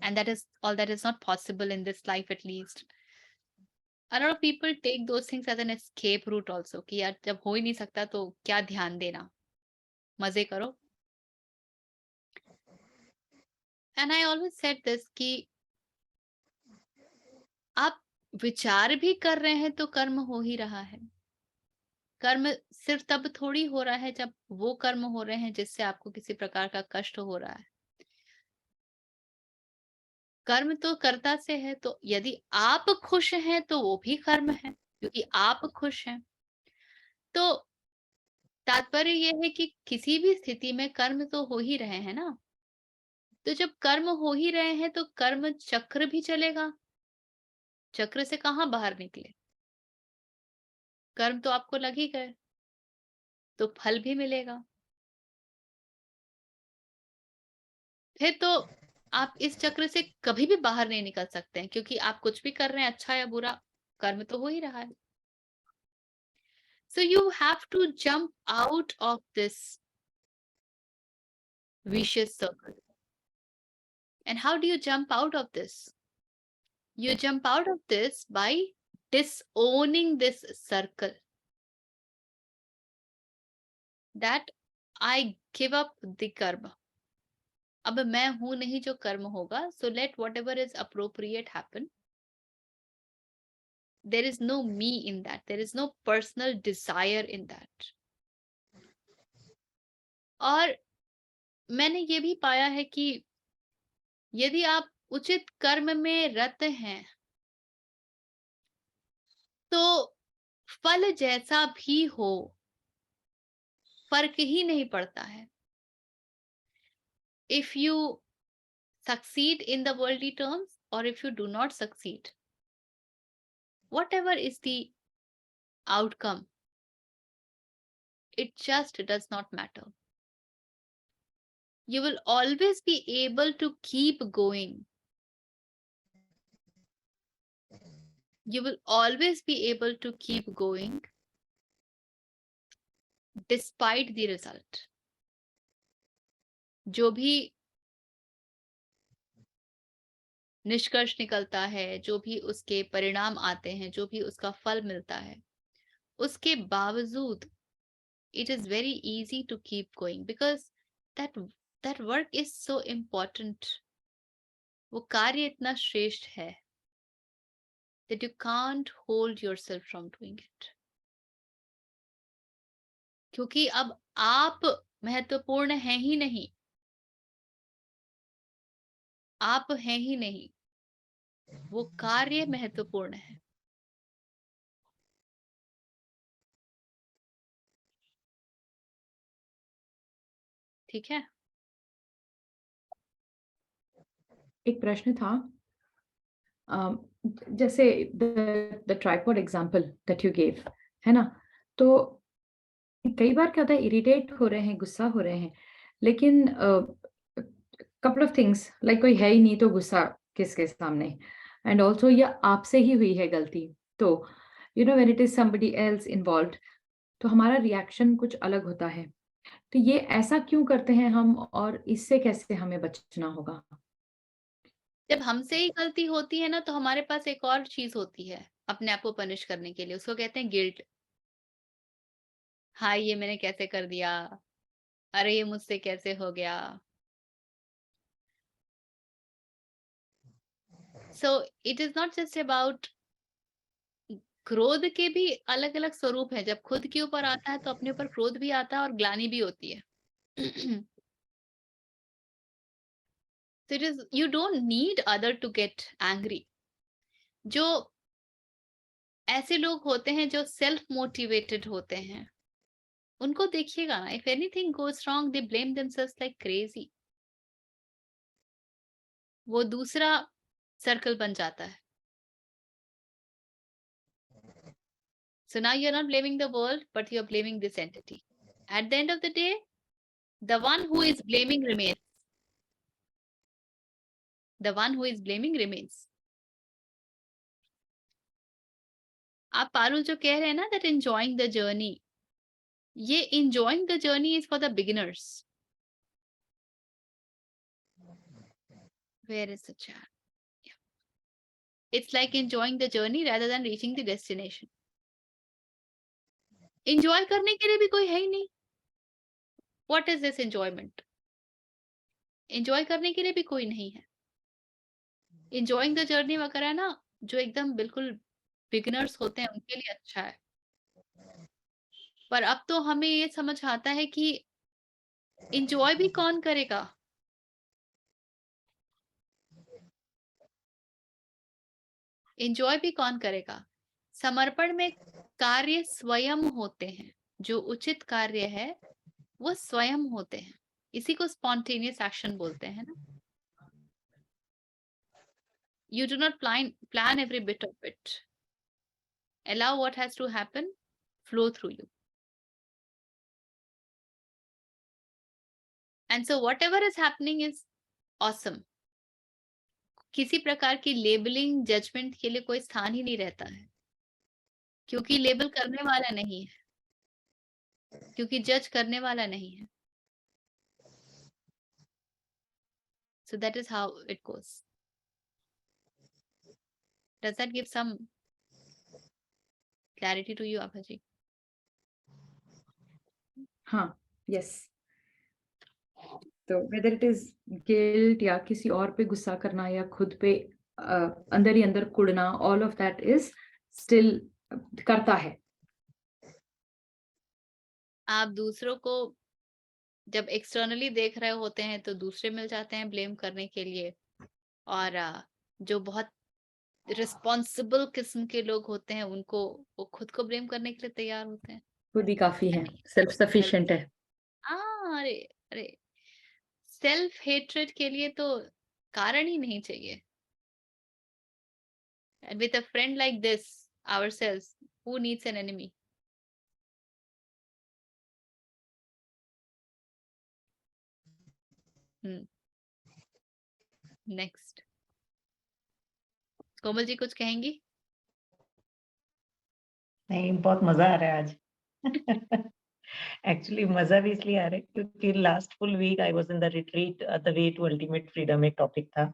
Speaker 1: and that is all that is not possible in this life at least. A lot of people take those things as an escape route also, कि यार जब हो ही नहीं सकता तो क्या ध्यान देना, मजे करो। And I always said this कि आप विचार भी कर रहे हैं तो कर्म हो ही रहा है। कर्म सिर्फ तब थोड़ी हो रहा है जब वो कर्म हो रहे हैं जिससे आपको किसी प्रकार का कष्ट हो रहा है। कर्म तो कर्ता से है, तो यदि आप खुश हैं तो वो भी कर्म है, क्योंकि आप खुश हैं। तो तात्पर्य ये है कि किसी भी स्थिति में कर्म तो हो ही रहे हैं ना, तो जब कर्म हो ही रहे हैं तो कर्म चक्र भी चलेगा, चक्र से कहाँ बाहर निकले, कर्म तो आपको लग ही गए, तो फल भी मिलेगा। फिर तो आप इस चक्र से कभी भी बाहर नहीं निकल सकते हैं, क्योंकि आप कुछ भी कर रहे हैं, अच्छा या बुरा, कर्म तो हो ही रहा है। So you have to jump out of this vicious circle. And how do you jump out of this? You jump out of this by disowning this circle. That I give up the karma. अब मैं हूं नहीं जो कर्म होगा. So let whatever is appropriate happen. There is no me in that. There is no personal desire in that. और मैंने ये भी पाया है कि यदि आप उचित कर्म में रत हैं तो फल जैसा भी हो फर्क ही नहीं पड़ता है. If you succeed in the worldly terms or if you do not succeed, whatever is the outcome, it just does not matter. You will always be able to keep going. You will always be able to keep going despite the result. जो भी निष्कर्ष निकलता है, जो भी उसके परिणाम आते हैं, जो भी उसका फल मिलता है, उसके बावजूद it is very easy to keep going because that work is so important. वो कार्य इतना श्रेष्ठ है that you can't hold yourself from doing it. क्योंकि अब आप महत्वपूर्ण हैं ही नहीं. आप हैं ही नहीं. वो कार्य महत्वपूर्ण है. ठीक है.
Speaker 2: एक प्रश्न था जैसे the tripod example that you gave है ना, तो कई बार क्या होता है इरिटेट हो रहे हैं, गुस्सा हो रहे हैं, लेकिन कपल ऑफ थिंग्स लाइक कोई है ही नहीं तो गुस्सा किसके सामने, एंड ऑल्सो ये आपसे ही हुई है गलती, तो you know when it is somebody else involved तो हमारा रिएक्शन कुछ अलग होता है. तो ये ऐसा क्यों करते हैं हम और इससे कैसे हमें बचना होगा?
Speaker 1: जब हमसे ही गलती होती है ना तो हमारे पास एक और चीज होती है अपने आप को पनिश करने के लिए. उसको कहते हैं गिल्ट. हाँ, ये मैंने कैसे कर दिया, अरे ये मुझसे कैसे हो गया. So it is not just about क्रोध के भी अलग अलग स्वरूप है. जब खुद के ऊपर आता है तो अपने ऊपर क्रोध भी आता है और ग्लानि भी होती है. So it is, you don't need other to get angry. जो ऐसे लोग होते हैं जो सेल्फ मोटिवेटेड होते हैं उनको देखिएगा ना, if anything goes wrong they blame themselves like crazy. वो दूसरा सर्कल बन जाता है. So now you're not blaming the world, but you're blaming this entity. At the end of the day, the one who is blaming remains. The one who is blaming remains. आप पारुल जो कह रहे हैं ना that enjoying the journey, ये enjoying the journey is for the beginners. Where is the chat? Yeah. It's like enjoying the journey rather than reaching the destination. Enjoy करने के लिए भी कोई है ही नहीं. What is this enjoyment? Enjoy करने के लिए भी कोई नहीं है. Enjoying the journey वगैरह ना जो एकदम बिल्कुल बिगिनर्स होते हैं उनके लिए अच्छा है. पर अब तो हमें ये समझ आता है कि enjoy भी कौन करेगा. enjoy भी कौन करेगा. समर्पण में कार्य स्वयं होते हैं. जो उचित कार्य है वो स्वयं होते हैं. इसी को spontaneous action बोलते हैं ना. You do not plan every bit of it. Allow what has to happen flow through you. And so whatever is happening is awesome. किसी प्रकार की लेबलिंग जजमेंट के लिए कोई स्थान ही नहीं रहता है क्योंकि लेबल करने वाला नहीं है. क्योंकि जज करने वाला नहीं है. So that is how it goes. Does that give some clarity to you, Abhaji?
Speaker 2: हाँ, yes. तो whether it is guilt या किसी और पे गुस्सा करना या खुद पे अंदर ही अंदर कुड़ना, all of that is still करता है.
Speaker 1: आप दूसरों को जब एक्सटर्नली देख रहे होते हैं तो दूसरे मिल जाते हैं ब्लेम करने के लिए, और जो बहुत रिस्पॉन्सिबल किस्म के लोग होते हैं उनको वो खुद को ब्लेम करने के लिए तैयार होते हैं.
Speaker 2: खुद ही काफी है, सेल्फ सफिशिएंट है.
Speaker 1: अरे अरे, सेल्फ हेट्रेड के लिए तो कारण ही नहीं चाहिए. And with a friend like this, ourselves, who needs an enemy? Next. Komal ji कुछ कहेंगी?
Speaker 5: नहीं, बहुत मजा आ रहा है आज. एक्चुअली मजा भी इसलिए आ रहा है क्योंकि last full week I was in the retreat, the way to ultimate freedom एक टॉपिक था.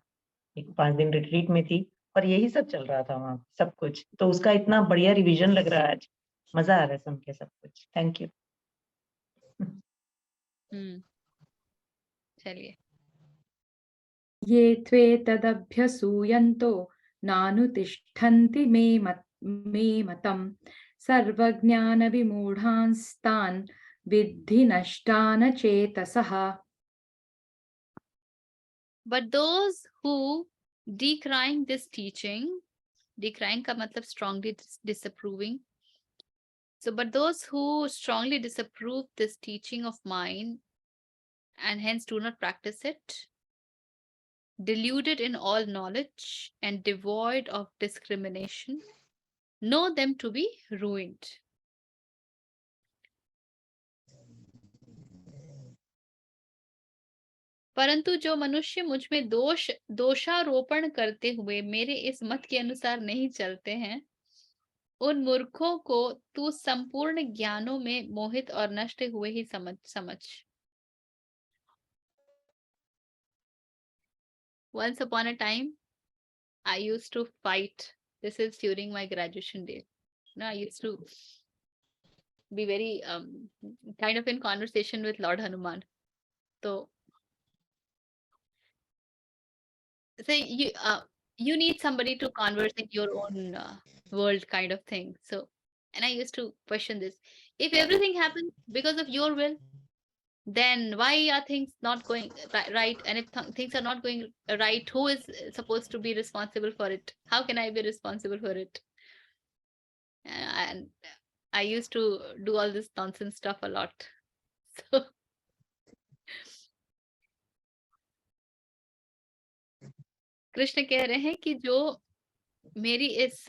Speaker 5: एक 5 दिन रिट्रीट में थी और यही सब चल रहा था वहाँ, सब कुछ. तो उसका इतना बढ़िया रिवीजन लग रहा है आज. मजा आ रहा है सुन के सब कुछ. Thank you.
Speaker 1: चलिए.
Speaker 2: ये त्वे तदभ्यसूयन्तो नानुतिष्ठन्ति मे मतम् सर्वज्ञानविमूढांस्तान् विद्धि नष्टान चेतसः.
Speaker 1: But those who decrying this teaching, decrying का मतलब strongly disapproving. So, but those who strongly disapprove this teaching of mine and hence do not practice it, deluded in all knowledge and devoid of discrimination, know them to be ruined. परंतु जो मनुष्य मुझ में दोषारोपण करते हुए मेरे इस मत के अनुसार नहीं चलते हैं, उन मूर्खों को तू संपूर्ण ज्ञानों में मोहित और नष्ट हुए ही समझ. Once upon a time, I used to fight. This is during my graduation days. No, I used to be very kind of in conversation with Lord Hanuman. So you need somebody to converse in your own world, kind of thing. So, and I used to question this: if everything happens because of your will, then why are things not going right? And if things are not going right, who is supposed to be responsible for it? How can I be responsible for it? And I used to do all this nonsense stuff a lot. So Krishna कह रहे हैं कि जो मेरी इस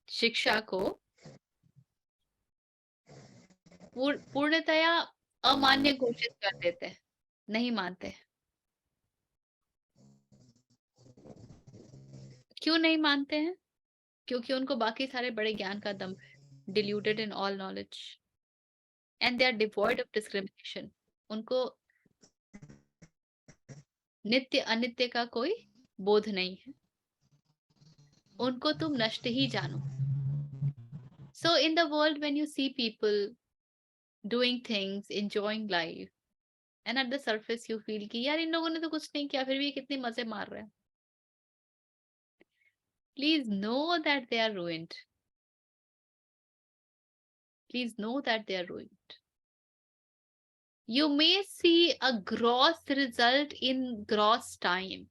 Speaker 1: शिक्षा को पूर्णतया अमान्य घोषित कर देते हैं, नहीं मानते. क्यों नहीं मानते हैं? क्योंकि उनको बाकी सारे बड़े ज्ञान का दम है. Deluded in all knowledge and they are devoid of discrimination. उनको नित्य अनित्य का कोई बोध नहीं है. उनको तुम नष्ट ही जानो. So in the world, when you see people doing things, enjoying life, and at the surface you feel कि यार इन लोगों ने तो कुछ नहीं किया फिर भी कितने मजे मार रहे हैं. Please know that they are ruined. Please know that they are ruined. You may see a gross result in gross time.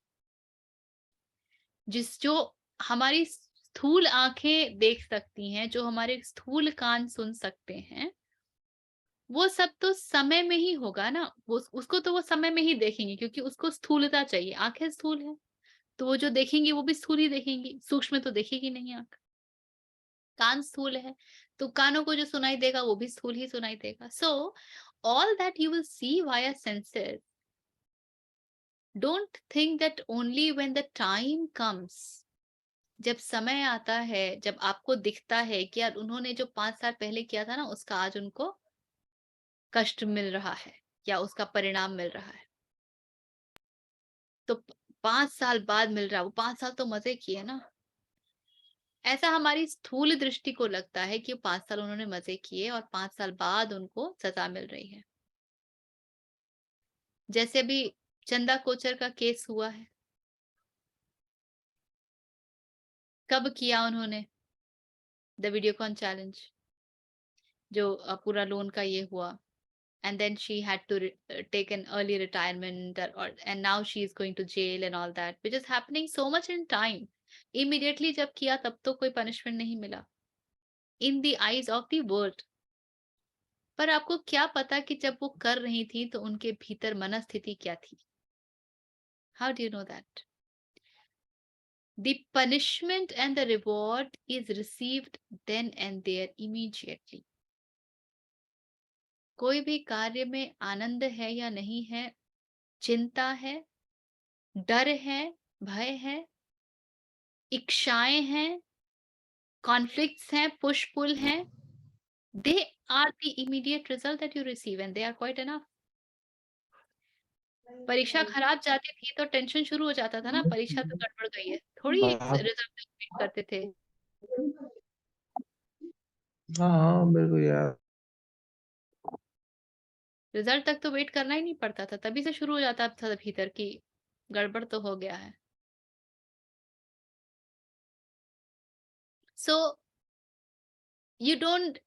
Speaker 1: जो हमारी स्थूल आंखें देख सकती हैं, जो हमारे स्थूल कान सुन सकते हैं, वो सब तो समय में ही होगा ना. उसको तो वो समय में ही देखेंगे क्योंकि उसको स्थूलता चाहिए. आंखें स्थूल है तो वो जो देखेंगी वो भी स्थूल ही देखेंगी, सूक्ष्म तो देखेगी नहीं आंख. कान स्थूल है तो कानों को जो सुनाई देगा वो भी स्थूल ही सुनाई देगा. So all that you will see via senses, don't think that only when the time comes जब समय आता है, जब आपको दिखता है कि यार उन्होंने जो 5 साल पहले किया था ना, उसका आज उनको कष्ट मिल रहा है या उसका परिणाम मिल रहा है। तो 5 साल बाद मिल रहा है, वो 5 साल तो मज़े किए ना। ऐसा हमारी स्थूल दृष्टि को लगता है कि 5 साल उन्होंने मज़े किए और 5 साल बाद उनको सज़ा मिल रही है। जैसे अभी चंदा कोचर का केस हुआ है। कब किया उन्होंने? द वीडियोकॉन चैलेंज, जो पूरा लोन का ये हुआ। And then she had to take an early retirement, and now she is going to jail and all that, which is happening so much in time. Immediately जब किया तब तो कोई punishment नहीं मिला in the eyes of the world. पर आपको क्या पता कि जब वो कर रही थी तो उनके भीतर मनस्थिति क्या थी? How do you know that? The punishment and the reward is received then and there immediately. कोई भी कार्य में आनंद है या नहीं है, चिंता है, डर है, भय है, इच्छाएं हैं, कॉन्फ्लिक्ट्स हैं, पुश पुल हैं, they are the immediate result that you receive and they are quite enough. परीक्षा खराब जाती थी तो टेंशन शुरू हो जाता था ना, परीक्षा तो गड़बड़ गई है, थोड़ी रिजल्ट वेट करते थे।
Speaker 6: हाँ बिल्कुल यार।
Speaker 1: रिजल्ट तक तो वेट करना ही नहीं पड़ता था, तभी से शुरू हो जाता था भीतर की गड़बड़ तो हो गया है। So you don't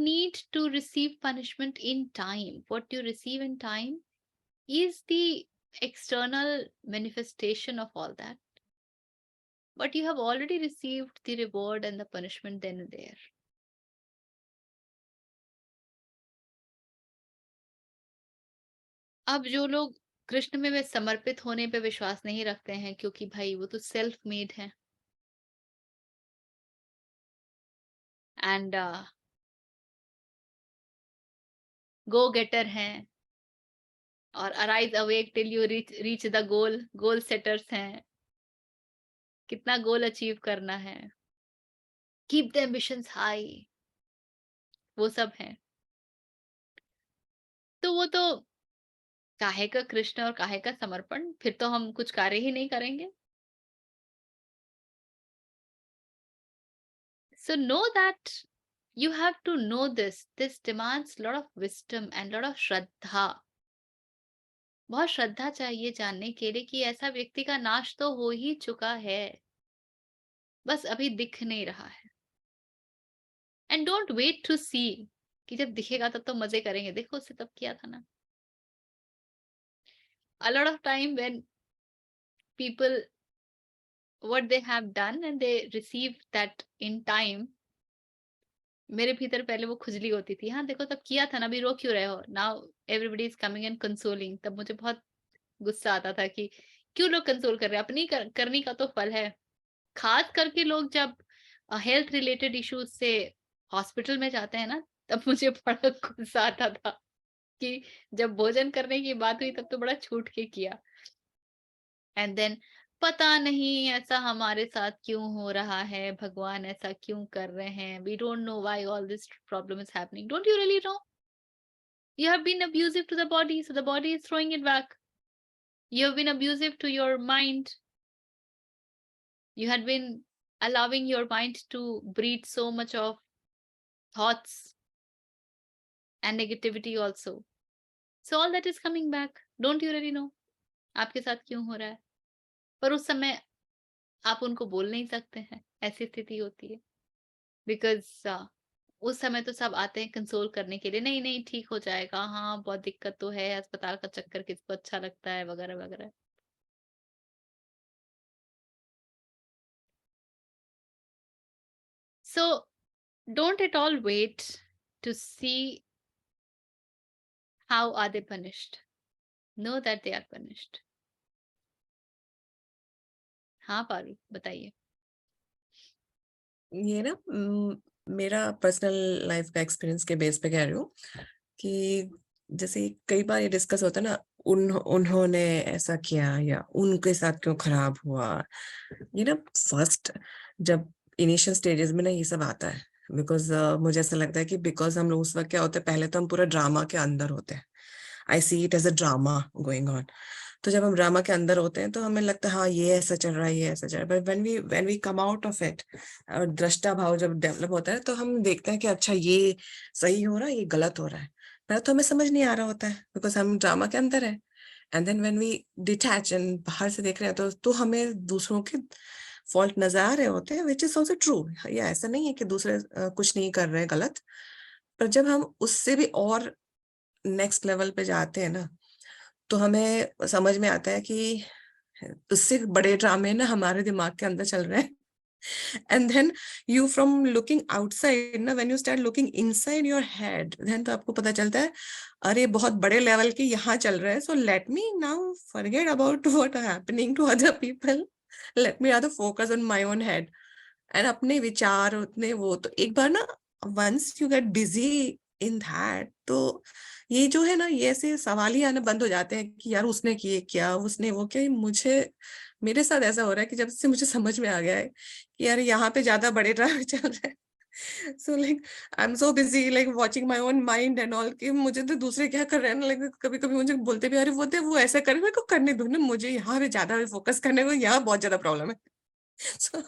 Speaker 1: need to receive punishment in time. What you receive in time is the external manifestation of all that. But you have already received the reward and the punishment then and there. अब जो लोग कृष्ण में वे समर्पित होने पे विश्वास नहीं रखते हैं, क्योंकि भाई वो तो सेल्फ मेड है एंड गो गेटर हैं और arise awake till you reach the goal setters हैं, कितना गोल अचीव करना है, कीप द एम्बिशंस हाई, वो सब हैं। तो वो तो काहे का कृष्ण और काहे का समर्पण, फिर तो हम कुछ कार्य ही नहीं करेंगे। So know that you have to know this. This demands lot of wisdom and lot of श्रद्धा। बहुत श्रद्धा चाहिए जानने के लिए कि ऐसा व्यक्ति का नाश तो हो ही चुका है, बस अभी दिख नहीं रहा है। And don't wait to see कि जब दिखेगा तब तो मजे करेंगे, देखो उससे तब किया था ना। A lot of time when people what they have done and they receive that in time, मेरे भीतर पहले वो खुजली होती थी, हाँ देखो तब किया था ना, अभी रो क्यों रहे हो, now everybody is coming and consoling. तब मुझे बहुत गुस्सा आता था कि क्यों लोग कंसोल कर रहे हैं, अपनी करनी का तो फल है। खास करके लोग जब हेल्थ रिलेटेड इश्यूज से हॉस्पिटल में जाते हैं ना, तब मुझे बड़ा गुस्सा आता था कि जब भोजन करने की बात हुई तब तो बड़ा छूट के किया। एंड देन पता नहीं ऐसा हमारे साथ क्यों हो रहा है, भगवान ऐसा क्यों कर रहे हैं, we don't know why all this problem is happening. Don't you really know? You have been abusive to the body, so the body is throwing it back. You have been abusive to your mind. You had been allowing your mind to breed so much of thoughts and negativity also. So all that is coming back. Don't you really know आपके साथ क्यों हो रहा है? पर उस समय आप उनको बोल नहीं सकते हैं, ऐसी स्थिति होती है। बिकॉज उस समय तो सब आते हैं कंसोल करने के लिए, नहीं नहीं ठीक हो जाएगा, हाँ बहुत दिक्कत तो है, अस्पताल का चक्कर किसको अच्छा लगता है, वगैरह वगैरह। So don't at all wait to see how are they punished. Know that they are punished. हाँ पारू बताइए।
Speaker 3: ये ना मेरा पर्सनल लाइफ का एक्सपीरियंस के बेस पे कह रही हूँ कि जैसे कई बार ये डिस्कस होता है ना उन्होंने ऐसा किया या उनके साथ क्यों खराब हुआ, ये ना फर्स्ट जब इनिशियल स्टेजेस में ना ये सब आता है। बिकॉज मुझे ऐसा लगता है कि बिकॉज हम लोग उस वक्त क्या होता है, पहले तो हम पूरा ड्रामा के अंदर होते हैं। I see it as a drama going on. तो जब हम ड्रामा के अंदर होते हैं तो हमें लगता है हाँ ये ऐसा चल रहा है, ये ऐसा चल रहा है, but when we come out of it और दृष्टा भाव जब डेवलप होता है तो हम देखते हैं कि अच्छा ये सही हो रहा है, ये गलत हो रहा है। पहले तो हमें समझ नहीं आ रहा होता है बिकॉज हम ड्रामा के अंदर है। And then when we detach and बाहर से देख रहे हैं तो हमें दूसरों के फॉल्ट नजर आ रहे होते हैं, विच इज ऑल्सो ट्रू। या ऐसा नहीं है कि दूसरे कुछ नहीं कर रहे हैं गलत, पर जब हम उससे भी और नेक्स्ट लेवल पे जाते हैं ना तो हमें समझ में आता है कि उससे बड़े ड्रामे ना हमारे दिमाग के अंदर चल रहे हैं। and then you from looking outside ना, when you start looking inside your head, then तो आपको पता चलता है अरे बहुत बड़े लेवल के यहाँ चल रहा है, so let me now forget about what are happening to other people, let me rather focus on my own head and अपने विचार उतने वो। तो एक बार ना once you get busy in that तो ये जो है ना, ये ऐसे सवाल ही आना बंद हो जाते हैं कि यार उसने किए क्या, उसने वो क्या। मुझे मेरे साथ ऐसा हो रहा है कि जब से मुझे समझ में आ गया है कि यार यहाँ पे ज्यादा बड़े ड्रामे चल रहे हैं। So like I am so busy like watching my own mind and all कि मुझे तो दूसरे क्या कर रहे हैं ना, लाइक कभी कभी मुझे बोलते भी अरे वो ऐसा कर रहे को करने दो ना, मुझे यहाँ पे ज्यादा फोकस करने को, यहाँ बहुत ज्यादा प्रॉब्लम है। So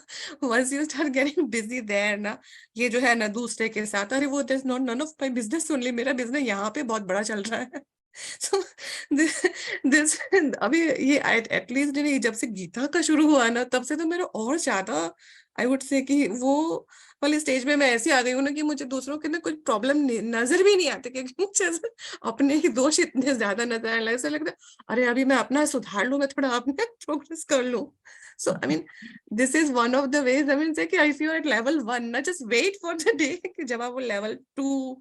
Speaker 3: once you start getting busy there ना, ये जो है ना दूसरे के साथ, अरे वो there's not none of my business only, मेरा बिजनेस यहाँ पे बहुत बड़ा चल रहा है। So this अभी ये एटलीस्ट नहीं, जब से गीता का शुरू हुआ ना तब से तो मेरा और ज्यादा आई वुड से कि वो वाली स्टेज में मैं ऐसी आ गई हूँ ना कि मुझे दूसरों के ना कुछ प्रॉब्लम नजर भी नहीं आते, क्योंकि मुझे अपने ही दोष इतने ज्यादा नजर आने लगे। ऐसा लगता है अरे अभी मैं अपना सुधार लूं, मैं थोड़ा अपने प्रोग्रेस कर लूं। So I mean, this is one of the ways. I mean, say कि if you are at level 1 ना, just wait for the day कि जब आप वो level 2,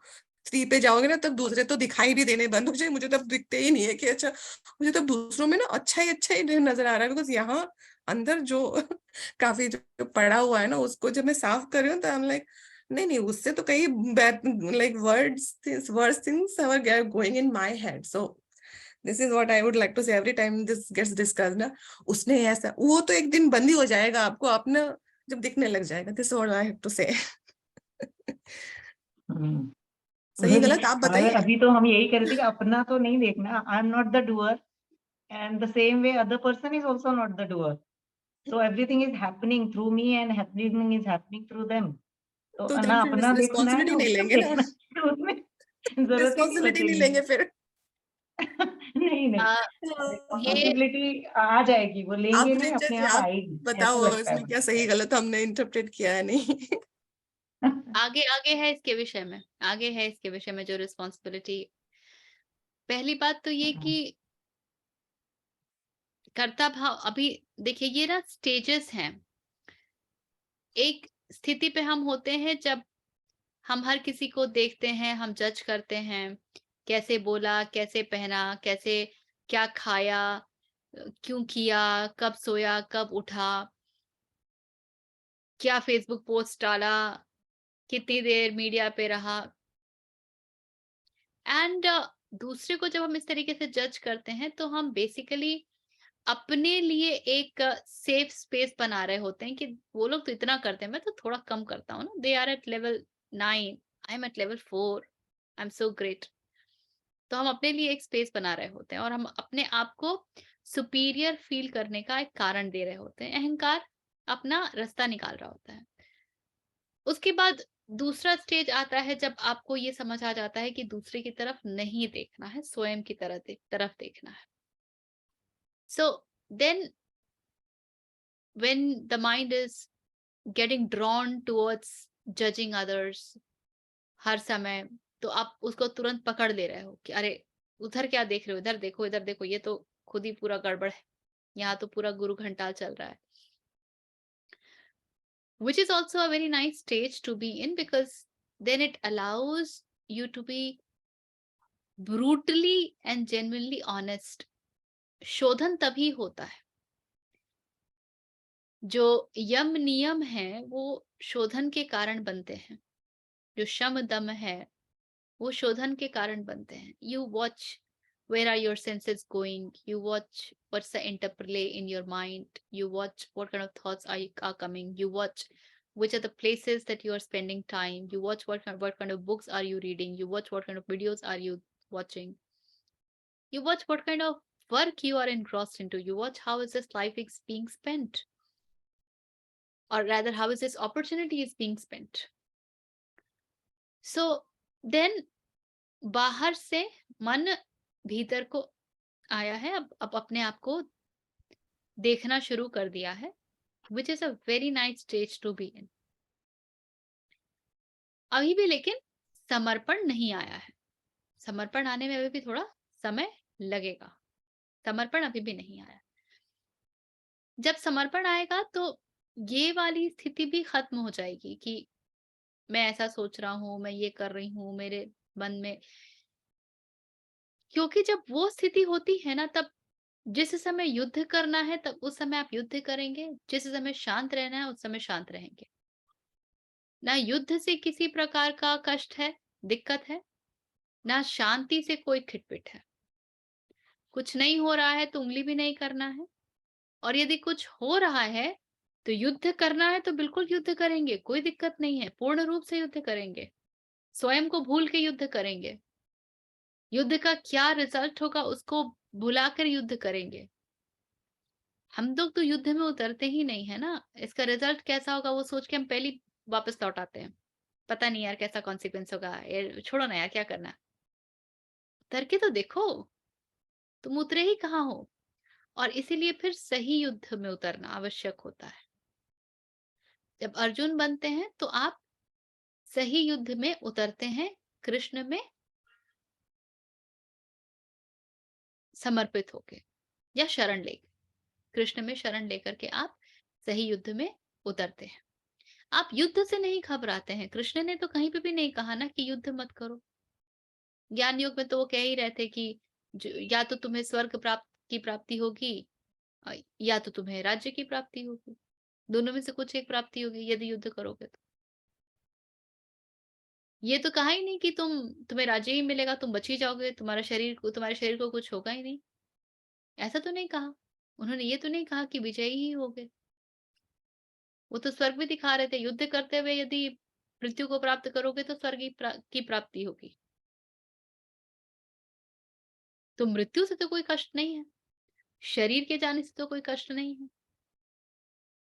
Speaker 3: 3 पे जाओगे ना, तब दूसरे तो दिखाई भी देने बंद हो जाए। मुझे तब दिखते ही नहीं है कि अच्छा, मुझे तब दूसरों में ना अच्छा ही नजर आ रहा है, बिकॉज यहाँ अंदर जो काफी जो पड़ा हुआ है ना, उसको जब मैं साफ कर रही हूँ तो I'm like नहीं उससे तो कई bad like worse things are going in my head. So this is what I would like to say every time this gets discussed ना, उसने ऐसा, वो तो एक दिन बंद ही हो जाएगा, आपको अपना जब दिखने लग जाएगा। This is what I have to say. सही
Speaker 5: वही
Speaker 3: गलत आप
Speaker 5: हमारे
Speaker 3: बताइए।
Speaker 5: अभी तो हम यही कह रहे थे कि अपना तो नहीं देखना, आई am not the doer and the same way other person is also not the doer, so everything is happening through me and everything is happening through them. तो
Speaker 3: तो
Speaker 5: ना
Speaker 3: then फिर
Speaker 5: अपना देखना है
Speaker 3: रिस्पॉन्सिबिलिटी
Speaker 5: ना
Speaker 3: नहीं
Speaker 5: उसका
Speaker 3: लेंगे ना,
Speaker 5: देखना है, उसमें जरूरत ही नहीं
Speaker 3: रिस्पॉन्सिबिलिटी नहीं
Speaker 5: बचेगी।
Speaker 3: लेंगे फिर।
Speaker 5: नहीं नहीं,
Speaker 1: आ, ये
Speaker 5: रिस्पॉन्सिबिलिटी आ जाएगी, वो लेंगे
Speaker 3: आप
Speaker 5: नहीं, अपने आप
Speaker 3: आप
Speaker 5: आएगी, ऐसा
Speaker 3: बताओ
Speaker 5: लगता है
Speaker 3: इसमें क्या
Speaker 5: मुझे।
Speaker 3: सही गलत हमने इंटरप्रेट किया है नहीं।
Speaker 1: आगे आगे है इसके विषय में, आगे है इसके विषय में जो रिस्पॉन्सिबिलिटी। पहली बात तो ये कि कर्ता भाव, अभी देखिए ये ना स्टेजेस हैं। एक स्थिति पे हम होते हैं जब हम हर किसी को देखते हैं, हम जज करते हैं, कैसे बोला, कैसे पहना, कैसे क्या खाया, क्यों किया, कब सोया, कब उठा, क्या फेसबुक पोस्ट डाला, कितनी देर मीडिया पे रहा। एंड दूसरे को जब हम इस तरीके से जज करते हैं तो हम बेसिकली अपने लिए एक सेफ स्पेस बना रहे होते हैं कि वो लोग तो इतना करते हैं, मैं तो थोड़ा कम करता हूँ ना, they are at level 9, I am at level 4, I am so great. तो हम अपने लिए एक स्पेस बना रहे होते हैं और हम अपने आप को सुपीरियर फील करने का एक कारण दे रहे होते हैं। अहंकार अपना रास्ता निकाल रहा होता है। उसके बाद दूसरा स्टेज आता है जब आपको ये समझ आ जाता है कि दूसरे की तरफ नहीं देखना है, स्वयं की तरफ देखना है। So then when the mind is getting drawn towards judging others हर समय, तो आप उसको तुरंत पकड़ ले रहे हो कि अरे उधर क्या देख रहे हो, इधर देखो, इधर देखो, ये तो खुद ही पूरा गड़बड़ है, यहाँ तो पूरा गुरु घंटाल चल रहा है। Which is also a very nice stage to be in, because then it allows you to be brutally and genuinely honest. शोधन तभी होता है, जो यम नियम है वो शोधन के कारण बनते हैं, जो शम दम है वो शोधन के कारण बनते हैं। You watch where are your senses going, you watch what's the interplay in your mind, you watch what kind of thoughts are coming, you watch which are the places that you are spending time, you watch what kind of books are you reading, you watch what kind of videos are you watching, you watch what kind of work you are engrossed into, you watch how is this life is being spent, or rather how is this opportunity is being spent. So then बाहर से मन भीतर को आया है, अब अपने आप को देखना शुरू कर दिया है, which is a very nice stage to be in. अभी भी लेकिन समर्पण नहीं आया है, समर्पण आने में अभी भी थोड़ा समय लगेगा, समर्पण अभी भी नहीं आया। जब समर्पण आएगा तो ये वाली स्थिति भी खत्म हो जाएगी कि मैं ऐसा सोच रहा हूं, मैं ये कर रही हूं मेरे मन में, क्योंकि जब वो स्थिति होती है ना, तब जिस समय युद्ध करना है तब उस समय आप युद्ध करेंगे, जिस समय शांत रहना है उस समय शांत रहेंगे। ना युद्ध से किसी प्रकार का कष्ट है, दिक्कत है, ना शांति से कोई खिटपिट है। कुछ नहीं हो रहा है तो उंगली भी नहीं करना है, और यदि कुछ हो रहा है तो युद्ध करना है तो बिल्कुल युद्ध करेंगे, कोई दिक्कत नहीं है, पूर्ण रूप से युद्ध करेंगे, स्वयं को भूल के युद्ध करेंगे, युद्ध का क्या रिजल्ट होगा उसको भुलाकर युद्ध करेंगे। हम लोग तो युद्ध में उतरते ही नहीं है ना, इसका रिजल्ट कैसा होगा वो सोच के हम पहले वापस लौट आते हैं, पता नहीं यार कैसा कॉन्सिक्वेंस होगा, छोड़ो ना यार क्या करना, उतर के तो देखो, तुम उतरे ही कहाँ हो। और इसीलिए फिर सही युद्ध में उतरना आवश्यक होता है। जब अर्जुन बनते हैं तो आप सही युद्ध में उतरते हैं, कृष्ण में समर्पित होके या शरण लेकर, कृष्ण में शरण लेकर के आप सही युद्ध में उतरते हैं। आप युद्ध से नहीं घबराते हैं, कृष्ण ने तो कहीं पे भी नहीं कहा ना कि युद्ध मत करो। ज्ञान योग में तो वो कह ही रहे थे कि या तो तुम्हें स्वर्ग की प्राप्ति होगी या तो तुम्हें राज्य की प्राप्ति होगी, दोनों में से कुछ एक प्राप्ति होगी यदि युद्ध करोगे तो। ये तो कहा ही नहीं कि तुम्हें राज्य ही मिलेगा, तुम बच ही जाओगे, तुम्हारे शरीर को कुछ होगा ही नहीं, ऐसा तो नहीं कहा उन्होंने। ये तो नहीं कहा कि विजयी ही होगे। वो तो स्वर्ग भी दिखा रहे थे, युद्ध करते हुए यदि मृत्यु को प्राप्त करोगे तो स्वर्ग की प्राप्ति होगी। तो मृत्यु से तो कोई कष्ट नहीं है, शरीर के जाने से तो कोई कष्ट नहीं है।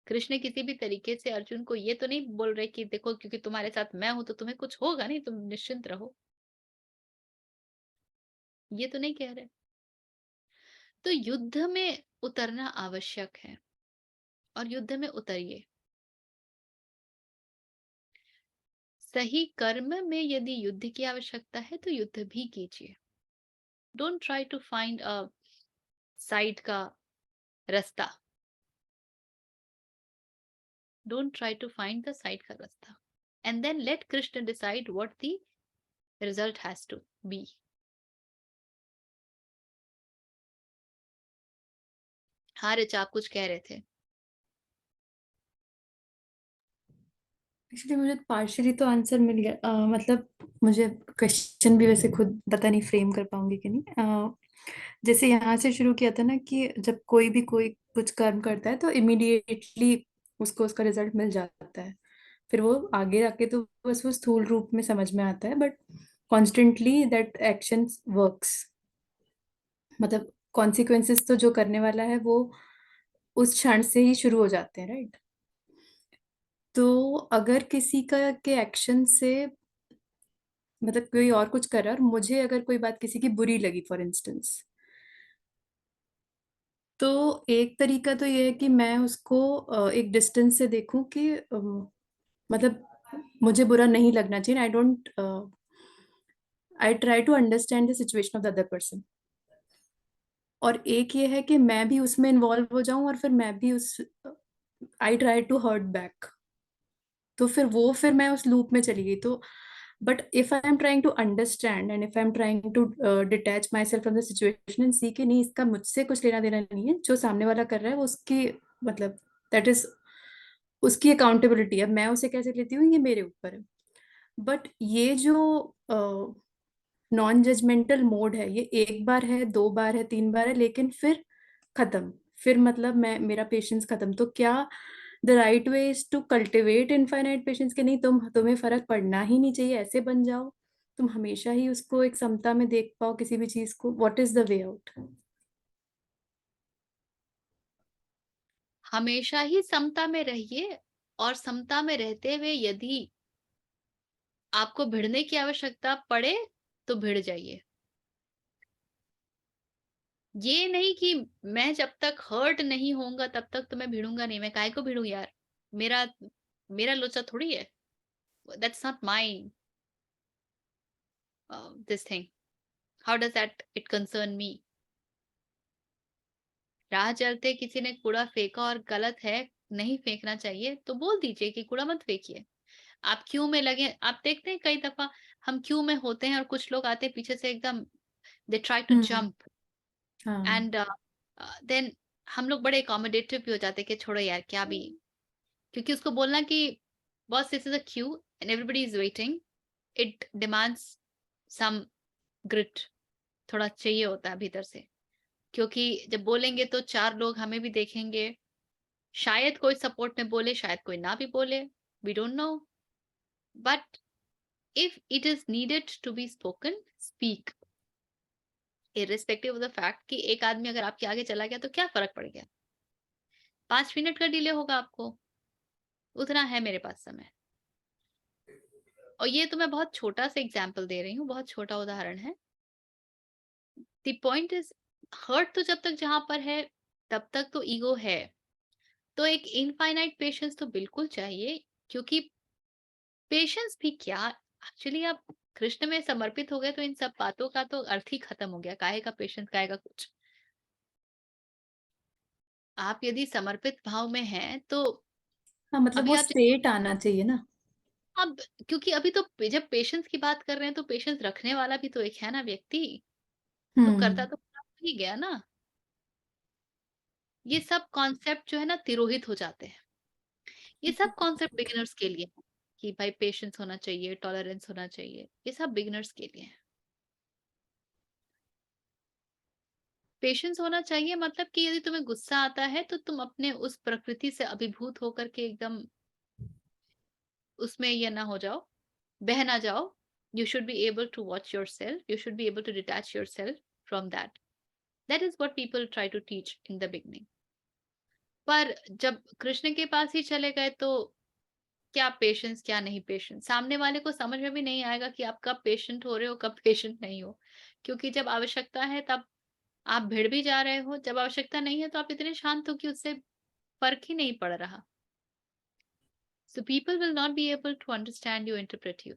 Speaker 1: कृष्ण किसी भी तरीके से अर्जुन को ये तो नहीं बोल रहे कि देखो क्योंकि तुम्हारे साथ मैं हूं तो तुम्हें कुछ होगा नहीं, तुम निश्चिंत रहो, ये तो नहीं कह रहे। तो युद्ध में उतरना आवश्यक है और युद्ध में उतरिए। सही कर्म में यदि युद्ध की आवश्यकता है तो युद्ध भी कीजिए। Don't try to find a side का रास्ता, don't try to find the side का रास्ता, and then let Krishna decide what the result has to be. हाँ रिचा, आप कुछ कह रहे थे।
Speaker 7: एक्चुअली मुझे पार्शियली तो आंसर मिल गया, मतलब मुझे क्वेश्चन भी वैसे खुद पता नहीं फ्रेम कर पाऊंगी कि नहीं। जैसे यहाँ से शुरू किया था ना कि जब कोई कुछ कर्म करता है तो इमीडिएटली उसको उसका रिजल्ट मिल जाता है, फिर वो आगे जाके तो बस वो स्थूल रूप में समझ में आता है, but constantly that action works, मतलब कॉन्सिक्वेंसेस तो जो करने वाला है वो उस क्षण से ही शुरू हो जाते हैं, राइट। तो अगर किसी का के एक्शन से, मतलब कोई और कुछ कर रहा है और मुझे अगर कोई बात किसी की बुरी लगी फॉर इंस्टेंस, तो एक तरीका तो ये है कि मैं उसको एक डिस्टेंस से देखूं कि मतलब मुझे बुरा नहीं लगना चाहिए। I try to understand the situation of the other person. और एक ये है कि मैं भी उसमें इन्वॉल्व हो जाऊं और फिर मैं भी I try to hurt back, तो फिर मैं उस लूप में चली गई। तो but if I am trying to understand and if I am trying to detach myself from the situation and see कि नहीं, इसका मुझसे कुछ लेना देना नहीं है, जो सामने वाला कर रहा है वो उसकी, मतलब दैट इज उसकी अकाउंटेबिलिटी। अब मैं उसे कैसे लेती हूँ ये मेरे ऊपर है। बट ये जो नॉन जजमेंटल मोड है, ये एक बार है, 2 बार है, 3 बार है, लेकिन फिर खत्म, फिर मतलब मैं मेरा पेशेंस खत्म। तो क्या the right way is to cultivate infinite patience? के नहीं, तुम्हें फर्क पड़ना ही नहीं चाहिए, ऐसे बन जाओ, तुम हमेशा ही उसको एक समता में देख पाओ किसी भी चीज को। What is the way out?
Speaker 1: हमेशा ही समता में रहिए, और समता में रहते हुए यदि आपको भिड़ने की आवश्यकता पड़े तो भिड़ जाइए। ये नहीं कि मैं जब तक हर्ट नहीं होऊंगा तब तक तो मैं भिड़ूंगा नहीं। मैं काहे को भिड़ूं यार, मेरा मेरा लोचा थोड़ी है। That's not my this thing, how does that it concern me. राह चलते किसी ने कूड़ा फेंका और गलत है, नहीं फेंकना चाहिए, तो बोल दीजिए कि कूड़ा मत फेंकिए। आप क्यू में लगे, आप देखते हैं कई दफा हम क्यू में होते हैं और कुछ लोग आते हैं पीछे से एकदम, दे ट्राई टू जंप,
Speaker 7: हाँ।
Speaker 1: एंड देन हम लोग बड़े अकोमोडेटिव भी हो जाते हैं कि छोड़ो यार क्या भी, क्योंकि उसको बोलना कि boss this is a queue and everybody is waiting, it demands some grit, थोड़ा चाहिए होता है भीतर से। क्योंकि जब बोलेंगे तो 4 लोग हमें भी देखेंगे, शायद कोई सपोर्ट में बोले, शायद कोई ना भी बोले, we don't know, but if it is needed to be spoken, speak, irrespective of the fact कि एक आदमी अगर आपके आगे चला गया तो क्या फर्क पड़ गया, 5 मिनट का डिले होगा आपको, उतना है मेरे पास समय। और ये तो मैं बहुत छोटा सा एग्जाम्पल दे रही हूँ, बहुत छोटा उदाहरण है। द पॉइंट इज, हर्ट तो जब तक जहां पर है तब तक तो ईगो है, तो एक इनफाइनाइट पेशेंस तो बिल्कुल चाहिए। क्योंकि पेशेंस भी क्या, एक्चुअली आप कृष्ण में समर्पित हो गए तो इन सब बातों का तो अर्थ ही खत्म हो गया। काहे का पेशेंस, काहे का कुछ। आप यदि समर्पित भाव में हैं तो
Speaker 7: हाँ, मतलब
Speaker 1: अभी
Speaker 7: वो
Speaker 1: आप
Speaker 7: स्टेट आना चाहिए ना।
Speaker 1: अब, क्योंकि अभी तो जब पेशेंस की बात कर रहे हैं तो पेशेंस रखने वाला भी तो एक है ना व्यक्ति, तो करता तो पूरा हो ही गया ना। ये सब कॉन्सेप्ट जो है ना तिरोहित हो जाते हैं। ये सब कॉन्सेप्ट बिगिनर्स के लिए है कि भाई पेशेंस होना चाहिए, टॉलरेंस होना चाहिए, ये सब बिगिनर्स के लिए है। पेशेंस होना चाहिए मतलब कि यदि तुम्हें गुस्सा आता है तो तुम अपने उस प्रकृति से अभिभूत होकर के एकदम उसमें ये ना हो जाओ, बह ना जाओ। You should be able to watch yourself. You should be able to detach yourself from that. That is what people try to teach in the beginning. पर जब कृष्ण के पास ही चले गए तो क्या पेशेंस, क्या नहीं पेशेंस, सामने वाले को समझ में भी नहीं आएगा कि आप कब पेशेंट हो रहे हो, कब पेशेंट नहीं हो। क्योंकि जब आवश्यकता है तब आप भिड़ भी जा रहे हो, जब आवश्यकता नहीं है तो आप इतने शांत हो कि उससे फर्क ही नहीं पड़ रहा। So people will not be able to understand you, interpret you.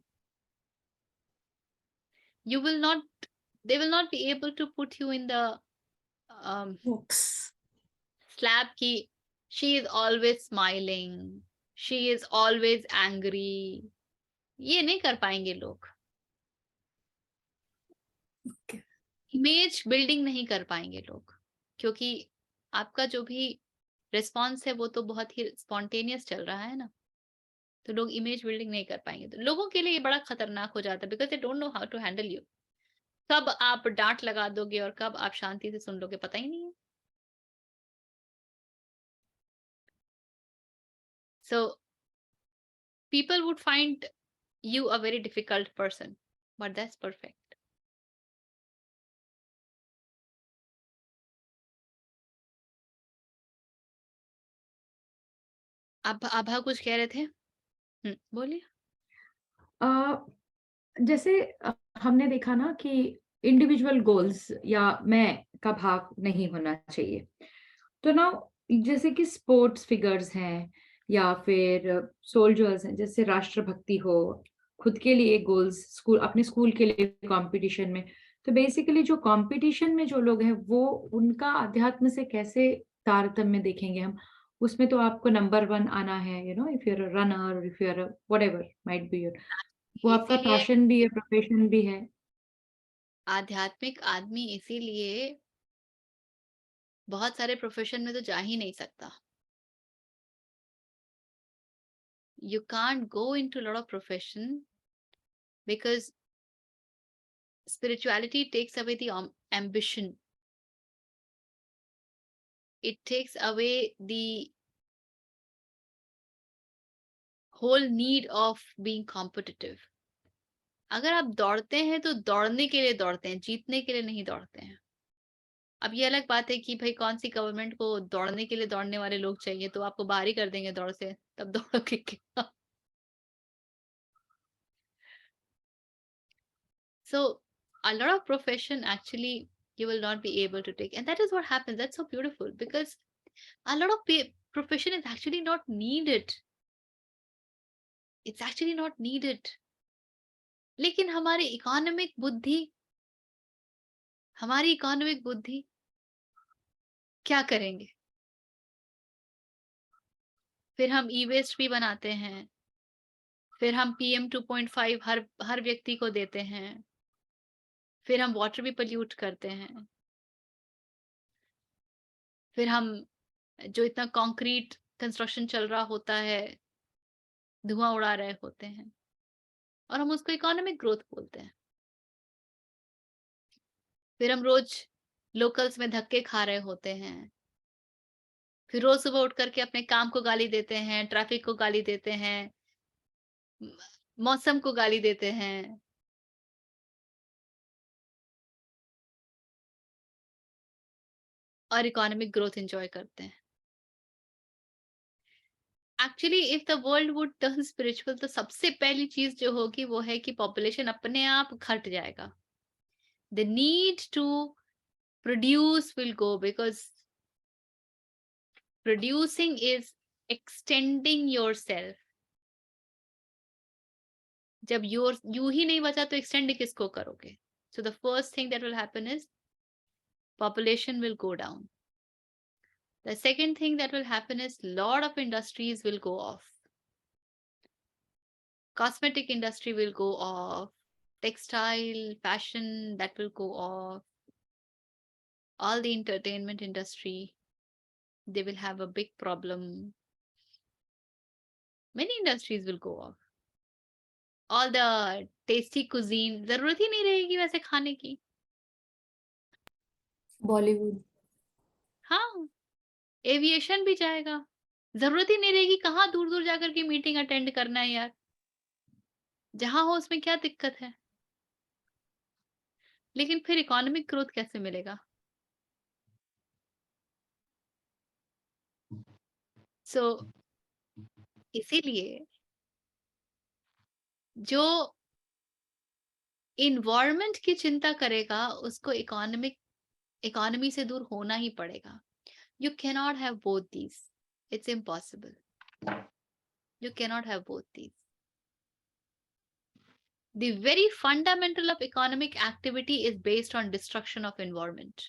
Speaker 1: You will not, they will not be able to put you in the
Speaker 7: Oops.
Speaker 1: slab ki she is always smiling, she is always angry. ये नहीं कर पाएंगे लोग।
Speaker 7: Okay.
Speaker 1: Image building नहीं कर पाएंगे लोग, क्योंकि आपका जो भी रिस्पॉन्स है वो तो बहुत ही स्पॉन्टेनियस चल रहा है ना। तो लोग इमेज बिल्डिंग नहीं कर पाएंगे, तो लोगों के लिए ये बड़ा खतरनाक हो जाता है, because they don't know how to handle you. कब आप डांट लगा दोगे और कब आप शांति से सुन लोगे पता ही नहीं है। So people would find you a very difficult person, but that's perfect. अब आभा कुछ कह रहे थे, बोलिए।
Speaker 2: जैसे हमने देखा ना कि इंडिविजुअल गोल्स या मैं का भाव नहीं होना चाहिए। तो ना जैसे कि स्पोर्ट्स फिगर्स हैं या फिर सोल्जर्स हैं, जैसे राष्ट्रभक्ति हो, खुद के लिए गोल्स, स्कूल, अपने स्कूल के लिए कंपटीशन में। तो बेसिकली जो कंपटीशन में जो लोग हैं वो उनका अध्यात्म से कैसे तारतम्य देखेंगे हम? उसमें तो आपको नंबर 1 आना है, you know, if you are a runner, if you are whatever might be, वो आपका
Speaker 1: इसीलिए
Speaker 2: पैशन भी है, प्रोफेशन भी है।
Speaker 1: आध्यात्मिक आदमी इसीलिए बहुत सारे प्रोफेशन में तो जा ही नहीं सकता। You can't go into a lot of profession because spirituality takes away the ambition. It takes away the whole need of being competitive. अगर आप दौड़ते हैं तो दौड़ने के लिए दौड़ते हैं, जीतने के लिए नहीं दौड़ते हैं। अब ये अलग बात है कि भाई कौन सी गवर्नमेंट को दौड़ने के लिए दौड़ने वाले लोग चाहिए, तो आपको बाहर ही कर देंगे दौड़ से, तब दौड़ोगे क्या? So a lot of profession actually you will not be able to take, and that is what happens. That's so beautiful, because a lot of profession is actually not needed. It's actually not needed. लेकिन हमारी economic बुद्धि क्या करेंगे? फिर हम ई waste भी बनाते हैं, फिर हम PM 2.5 हर व्यक्ति को देते हैं, फिर हम वाटर भी पोल्यूट करते हैं, फिर हम जो इतना कंक्रीट कंस्ट्रक्शन चल रहा होता है धुआं उड़ा रहे होते हैं, और हम उसको इकोनॉमिक ग्रोथ बोलते हैं। फिर हम रोज लोकल्स में धक्के खा रहे होते हैं, फिर रोज सुबह उठ करके अपने काम को गाली देते हैं, ट्रैफिक को गाली देते हैं, मौसम को गाली देते हैं, और इकोनॉमिक ग्रोथ एंजॉय करते हैं। Actually if the world would turn spiritual, तो सबसे पहली चीज जो होगी वो है कि पॉपुलेशन अपने आप घट जाएगा। The need to produce will go, because producing is extending yourself. जब यू ही नहीं बचा तो एक्सटेंड किसको करोगे? So the first thing that will happen is population will go down. The second thing that will happen is lot of industries will go off. Cosmetic industry will go off, textile, fashion, that will go off. All the entertainment industry, they will have a big problem. Many industries will go off. All the tasty cuisine, जरूरत ही नहीं रहेगी वैसे खाने की।
Speaker 7: बॉलीवुड,
Speaker 1: हाँ, aviation भी जाएगा, जरूरत ही नहीं रहेगी। कहाँ दूर दूर जाकर के मीटिंग अटेंड करना है यार, जहां हो उसमें क्या दिक्कत है? लेकिन फिर इकोनॉमिक ग्रोथ कैसे मिलेगा? सो इसीलिए जो इन्वायरमेंट की चिंता करेगा उसको इकोनॉमी से दूर होना ही पड़ेगा। You cannot have both these. It's impossible. You cannot have both these. The very fundamental of economic activity is based on destruction of environment.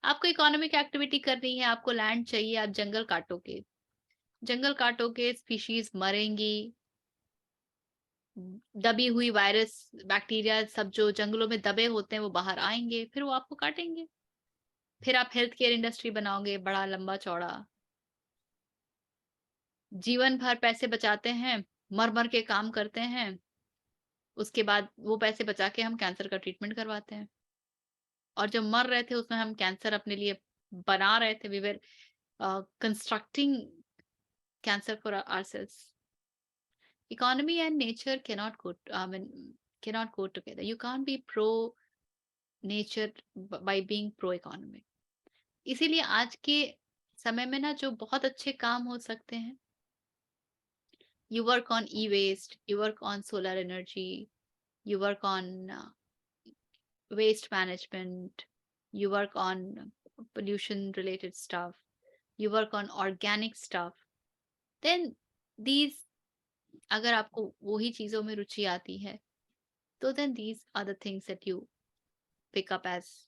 Speaker 1: आपको इकोनॉमिक एक्टिविटी करनी है, आपको लैंड चाहिए, आप जंगल काटोगे, स्पीशीज मरेंगी, दबी हुई वायरस, बैक्टीरिया सब जो जंगलों में दबे होते हैं वो बाहर आएंगे, फिर वो आपको काटेंगे। फिर आप हेल्थ केयर इंडस्ट्री बनाओगे बड़ा लंबा चौड़ा, जीवन भर पैसे बचाते हैं, मर मर के काम करते हैं, उसके बाद वो पैसे बचा के हम कैंसर का ट्रीटमेंट करवाते हैं, और जब मर रहे थे उसमें हम कैंसर अपने लिए बना रहे थे। We were constructing cancer for ourselves. Economy and nature cannot go together. You can't be pro nature by being pro economic. इसीलिए आज के समय में ना जो बहुत अच्छे काम हो सकते हैं, you work on e-waste, you work on solar energy, you work on waste management, you work on pollution related stuff, you work on organic stuff, then these, अगर आपको वही चीजों में रुचि आती है तो then these are the things that you pick up as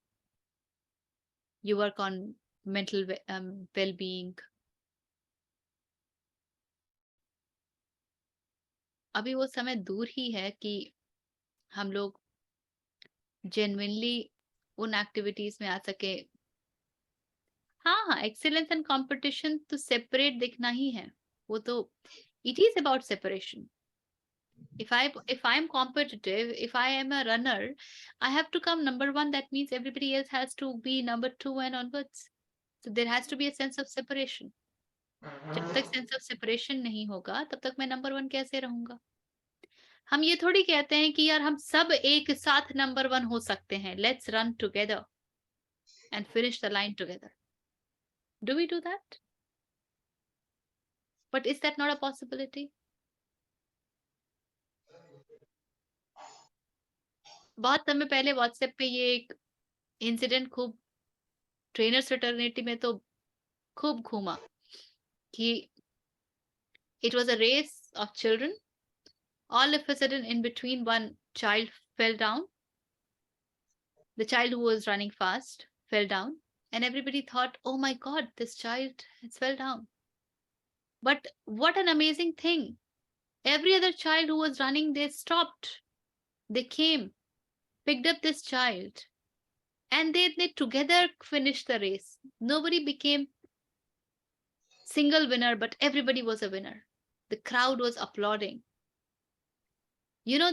Speaker 1: you work on mental well-being. अभी वो समय दूर ही है कि हम लोग जेन्युइनली उन एक्टिविटीज में आ सके। हाँ, एक्सेलेंस एंड कंपटीशन तो सेपरेट दिखना ही है, वो तो it is about separation. If I'm competitive, if I am a runner, I have to come number one. That means everybody else has to be number two and onwards. So there has to be a sense of separation. जब तक sense of separation नहीं होगा तब तक मैं number one कैसे रहूंगा? हम ये थोड़ी कहते हैं कि यार हम सब एक साथ नंबर वन हो सकते हैं. Let's run together and finish the line together. Do we do that? But is that not a possibility? बहुत समय पहले व्हाट्सएप पे ये एक इंसिडेंट खूब ट्रेनर्स फ्रेटर्निटी में तो खूब घूमा कि it was a race of children. All of a sudden, in between, one child fell down. The child who was running fast fell down, and everybody thought, oh my God, this child has fell down. But what an amazing thing. Every other child who was running, they stopped. They came, picked up this child, and they together finished the race. Nobody became single winner, but everybody was a winner. The crowd was applauding. You know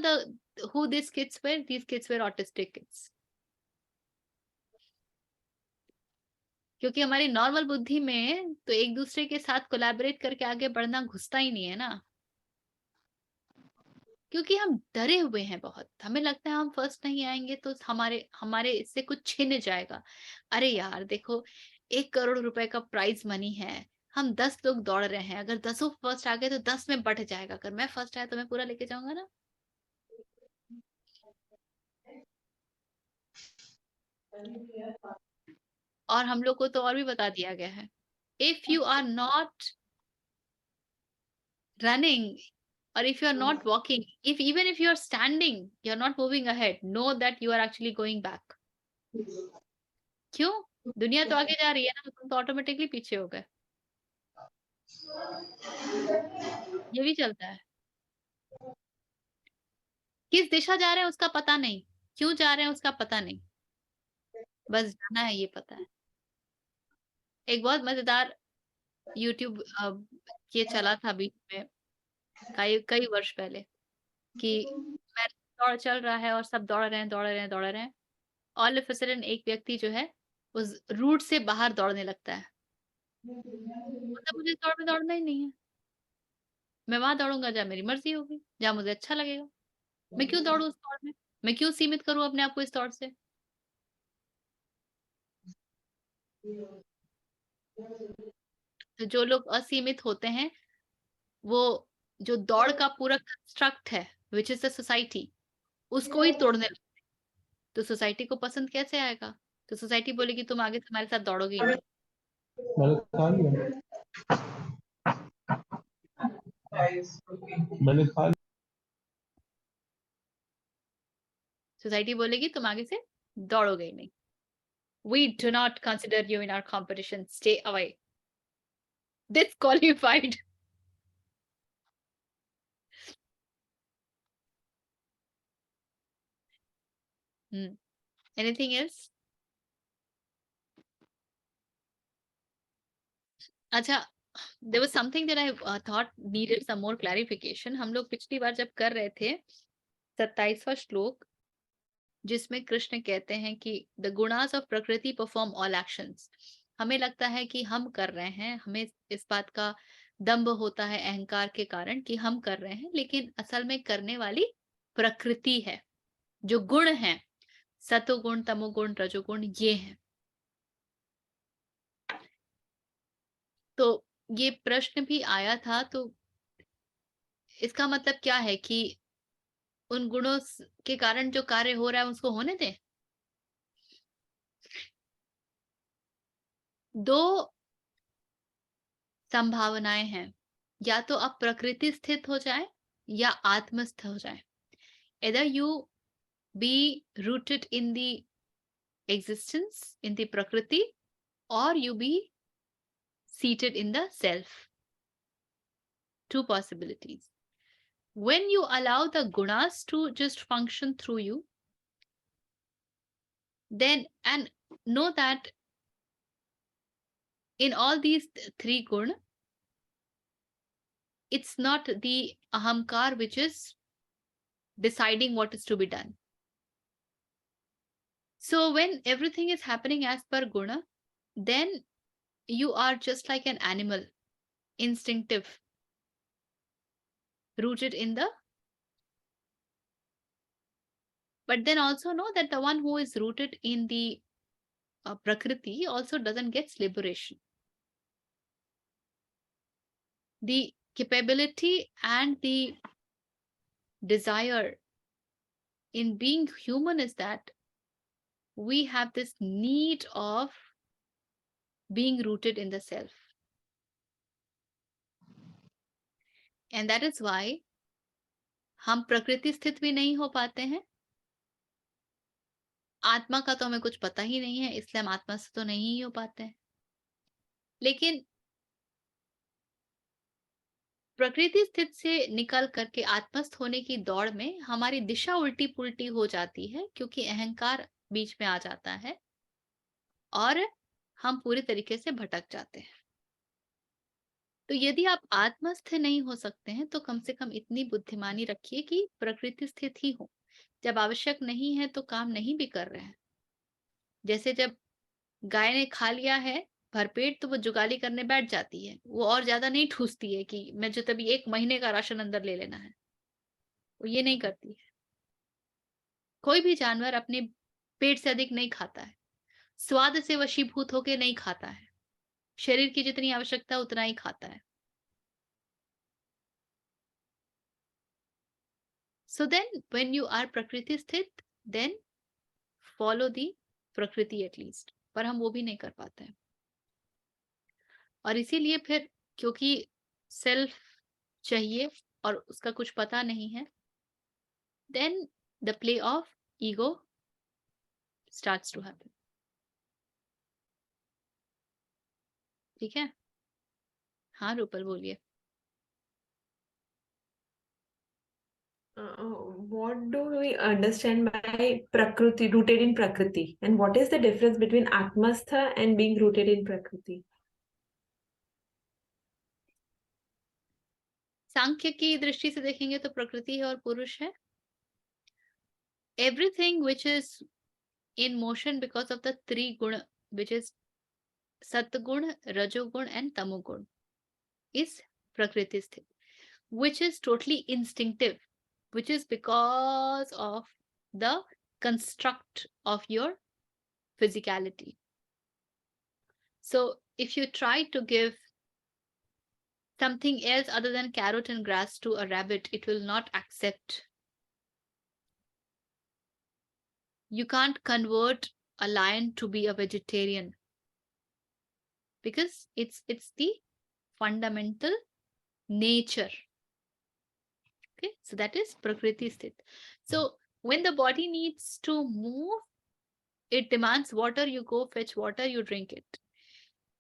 Speaker 1: who these kids were? These kids were autistic kids. क्योंकि हमारी normal बुद्धि में तो एक दूसरे के साथ collaborate करके आगे बढ़ना घुसता ही नहीं है ना, क्योंकि हम डरे हुए हैं बहुत. हमें लगता है हम फर्स्ट नहीं आएंगे तो हमारे इससे कुछ छिन जाएगा. अरे यार देखो, 1 करोड़ रुपए का प्राइज मनी है, हम 10 लोग दौड़ रहे हैं, अगर 10 फर्स्ट आ गए तो 10 में बढ़ जाएगा. अगर मैं फर्स्ट आया तो मैं पूरा लेके जाऊंगा ना. और हम लोग को तो और भी बता दिया गया है, if you are not running or if you are not walking, even if you are standing, you are not moving ahead, know that you are actually going back. क्यों? दुनिया तो आगे जा रही है ना, तुम तो ऑटोमेटिकली पीछे हो गए. ये भी चलता है. किस दिशा जा रहे हैं उसका पता नहीं, क्यों जा रहे हैं उसका पता नहीं, बस जाना है ये पता है. एक बहुत मजेदार YouTube ये चला था बीच में कई वर्ष पहले कि दौड़ चल रहा है और सब दौड़ रहे हैं. ऑल ऑफ अ सडन एक व्यक्ति जो है उस रूट से बाहर दौड़ने लगता है. मतलब मुझे दौड़ में दौड़ना ही नहीं है, मैं वहां दौड़ूंगा जहाँ मेरी मर्जी होगी, जहाँ मुझे अच्छा लगेगा. मैं क्यों दौड़ू उस दौड़ में, मैं क्यों सीमित करूं अपने आप को इस दौड़ से. तो जो लोग असीमित होते हैं वो जो दौड़ का पूरा कंस्ट्रक्ट है विच इज द सोसाइटी, उसको ही तोड़ने लगते हैं. तो सोसाइटी को पसंद कैसे आएगा? तो सोसाइटी बोलेगी तुम आगे से हमारे साथ दौड़ोगे ही नहीं.
Speaker 6: मैंने खा लिया मैंने खा लिया
Speaker 1: सोसाइटी बोलेगी तुम आगे से दौड़ोगे ही नहीं. We do not consider you in our competition. Stay away. Disqualified. Anything else? अच्छा, there was something that I thought needed some more clarification. हम लोग पिछली बार जब कर रहे थे 27वां श्लोक, जिसमें कृष्ण कहते हैं कि the gunas of प्रकृति perform all actions. हमें लगता है कि हम कर रहे हैं, हमें इस बात का दंभ होता है अहंकार के कारण कि हम कर रहे हैं, लेकिन असल में करने वाली प्रकृति है. जो गुण हैं, सतोगुण, तमोगुण, रजोगुण, ये हैं. तो ये प्रश्न भी आया था, तो इसका मतलब क्या है कि उन गुणों के कारण जो कार्य हो रहा है उसको होने दें. दो संभावनाएं हैं, या तो अब प्रकृति स्थित हो जाए या आत्मस्थ हो जाए. either you be rooted in the existence, in the prakriti, or you be seated in the self. Two possibilities. When you allow the gunas to just function through you, then, and know that in all these three guna, it's not the ahamkar which is deciding what is to be done. So when everything is happening as per guna, then you are just like an animal, instinctive, rooted in the. But then also know that the one who is rooted in the Prakriti also doesn't get liberation. The capability and the desire in being human is that we have this need of being rooted in the self. And that is why हम प्रकृति स्थित भी नहीं हो पाते हैं. आत्मा का तो हमें कुछ पता ही नहीं है, इसलिए हम आत्मा से तो नहीं ही हो पाते हैं. लेकिन प्रकृति स्थित से निकल करके आत्मस्थ होने की दौड़ में हमारी दिशा उल्टी पुल्टी हो जाती है, क्योंकि अहंकार बीच में आ जाता है और हम पूरी तरीके से भटक जाते हैं. तो यदि आप आत्मस्थ नहीं हो सकते हैं तो कम से कम इतनी बुद्धिमानी रखिए कि प्रकृति स्थित ही हो. जब आवश्यक नहीं है तो काम नहीं भी कर रहे हैं. जैसे जब गाय ने खा लिया है भरपेट तो वो जुगाली करने बैठ जाती है, वो और ज्यादा नहीं ठूसती है कि मैं जो तभी 1 महीने का राशन अंदर ले लेना है, वो ये नहीं करती है. कोई भी जानवर अपने पेट से अधिक नहीं खाता है, स्वाद से वशीभूत होकर नहीं खाता है, शरीर की जितनी आवश्यकता उतना ही खाता है. So then when you are prakriti sthit, then follow the prakriti at least. पर हम वो भी नहीं कर पाते हैं. और इसीलिए फिर क्योंकि सेल्फ चाहिए और उसका कुछ पता नहीं है, then the play of ego starts to happen. ठीक है? हाँ रूपल बोलिए.
Speaker 8: What do we understand by Prakriti, rooted in Prakriti? And what is the difference between Atmastha and being rooted in Prakriti?
Speaker 1: सांख्य की दृष्टि से देखेंगे तो प्रकृति है और पुरुष है. Everything which is in motion because of the 3 guna, which is Satgun, Rajogun and Tamogun, is Prakriti sthit, which is totally instinctive, which is because of the construct of your physicality. So if you try to give something else other than carrot and grass to a rabbit, it will not accept. You can't convert a lion to be a vegetarian because it's the fundamental nature. Okay, so that is Prakriti sthit. So when the body needs to move, it demands water, you go fetch water, you drink it.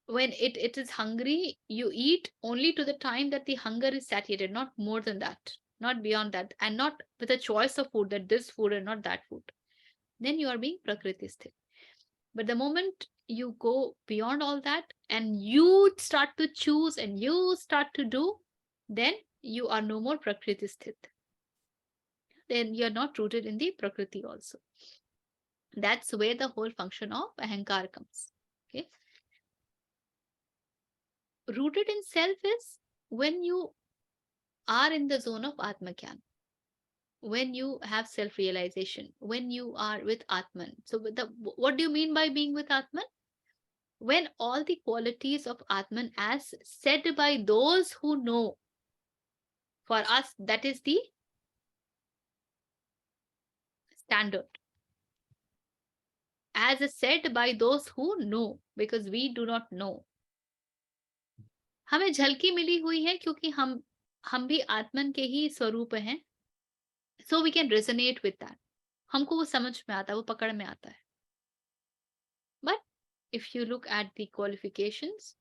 Speaker 1: When it is hungry, you eat only to the time that the hunger is satiated, not more than that, not beyond that, and not with a choice of food, that this food and not that food. Then you are being Prakriti sthit. But the moment you go beyond all that and you start to choose and you start to do, then you are no more Prakriti sthit. Then you are not rooted in the Prakriti also. That's where the whole function of Ahankar comes. Okay. Rooted in self is when you are in the zone of Atmakyan, when you have self-realization, when you are with Atman. So what do you mean by being with Atman? When all the qualities of Atman as said by those who know, for us that is the standard. As said by those who know, because we do not know. हमें झलकी मिली हुई है क्योंकि हम भी आत्मन के ही स्वरूप हैं. So we can resonate with that. हमको वो समझ में आता है, वो पकड़ में आता है. But if you look at the qualifications,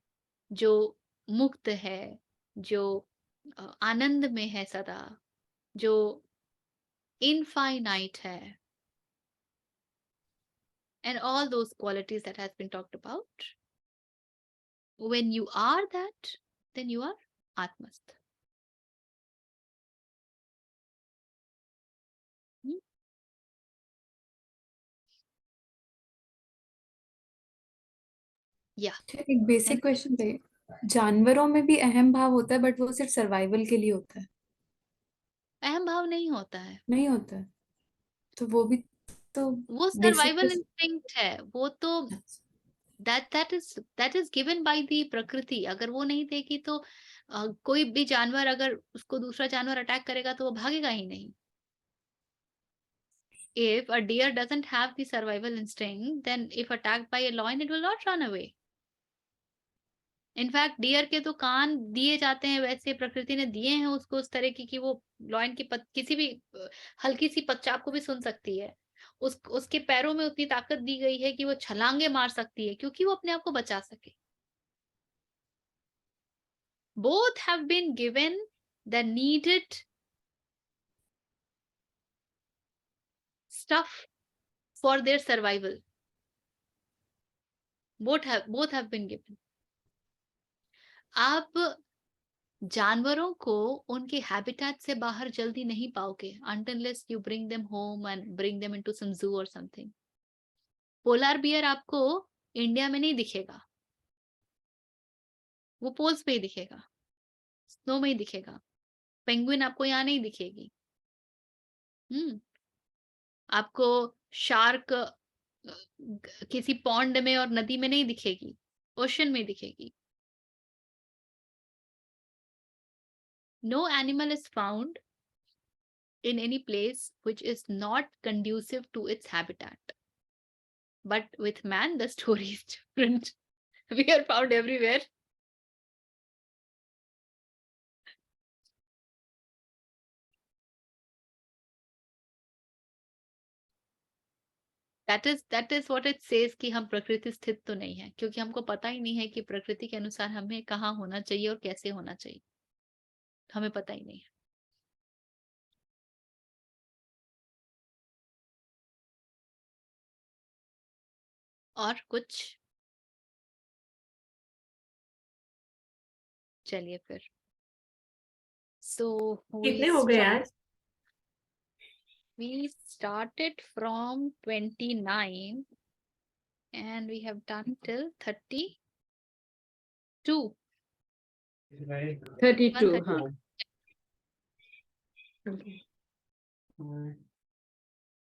Speaker 1: जो मुक्त है, जो आनंद में है सदा, जो infinite है, and all those qualities that has been talked about, when you are that, then you are Atmastha. या
Speaker 7: एक बेसिक क्वेश्चन थे, जानवरों में भी अहम भाव होता है बट वो सिर्फ सर्वाइवल के लिए होता है,
Speaker 1: अहम भाव नहीं होता है,
Speaker 7: नहीं होता है, तो वो भी तो
Speaker 1: वो
Speaker 7: बेसिक।
Speaker 1: सर्वाइवल इंस्टिंक्ट है, वो तो that is given by the प्रकृति। अगर वो नहीं देगी तो कोई भी जानवर अगर उसको दूसरा जानवर अटैक करेगा तो वो भागेगा ही नहीं। If a deer doesn't have the survival instinct, then if attacked by a lion, it will not run away. In fact deer के तो कान दिए जाते हैं, वैसे प्रकृति ने दिए हैं उसको उस तरह की कि वो लॉयन की किसी भी हल्की सी पदचाप को भी सुन सकती है। उसके पैरों में उतनी ताकत दी गई है कि वो छलांगे मार सकती है क्योंकि वो अपने आप को बचा सके। Both have been given the needed stuff for their survival. Both have been given. आप जानवरों को उनके हैबिटेट से बाहर जल्दी नहीं पाओगे unless you bring them home and bring them into some zoo or something. Polar bear आपको इंडिया में नहीं दिखेगा, वो पोल्स पे ही दिखेगा, स्नो में ही दिखेगा। पेंगुइन आपको यहाँ नहीं दिखेगी। आपको शार्क किसी पॉन्ड में और नदी में नहीं दिखेगी, ओशन में दिखेगी। No animal is found in any place which is not conducive to its habitat. But with man, the story is different. We are found everywhere. That is what it says कि हम प्रकृति स्थित तो नहीं है, क्योंकि हमको पता ही नहीं है कि प्रकृति के अनुसार हमें कहाँ होना चाहिए और कैसे होना चाहिए, हमें पता ही नहीं है। और कुछ? चलिए फिर। So
Speaker 8: कितने हो गए आज?
Speaker 1: we started from 29 and we have done till 32.
Speaker 2: 32 हाँ।
Speaker 8: Okay.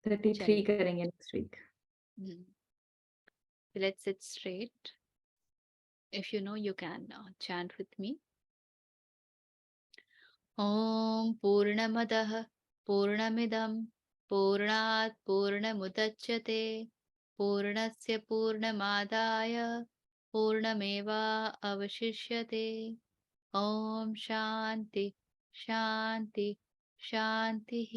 Speaker 2: 33 करेंगे next week.
Speaker 1: Let's sit straight. If you know, you can chant with me. Om Purnamadah Purnamidam Purnat Purnamudachyate Purnasya Purnamadaya Purnameva Avashishyate. Om Shanti Shanti Shanti.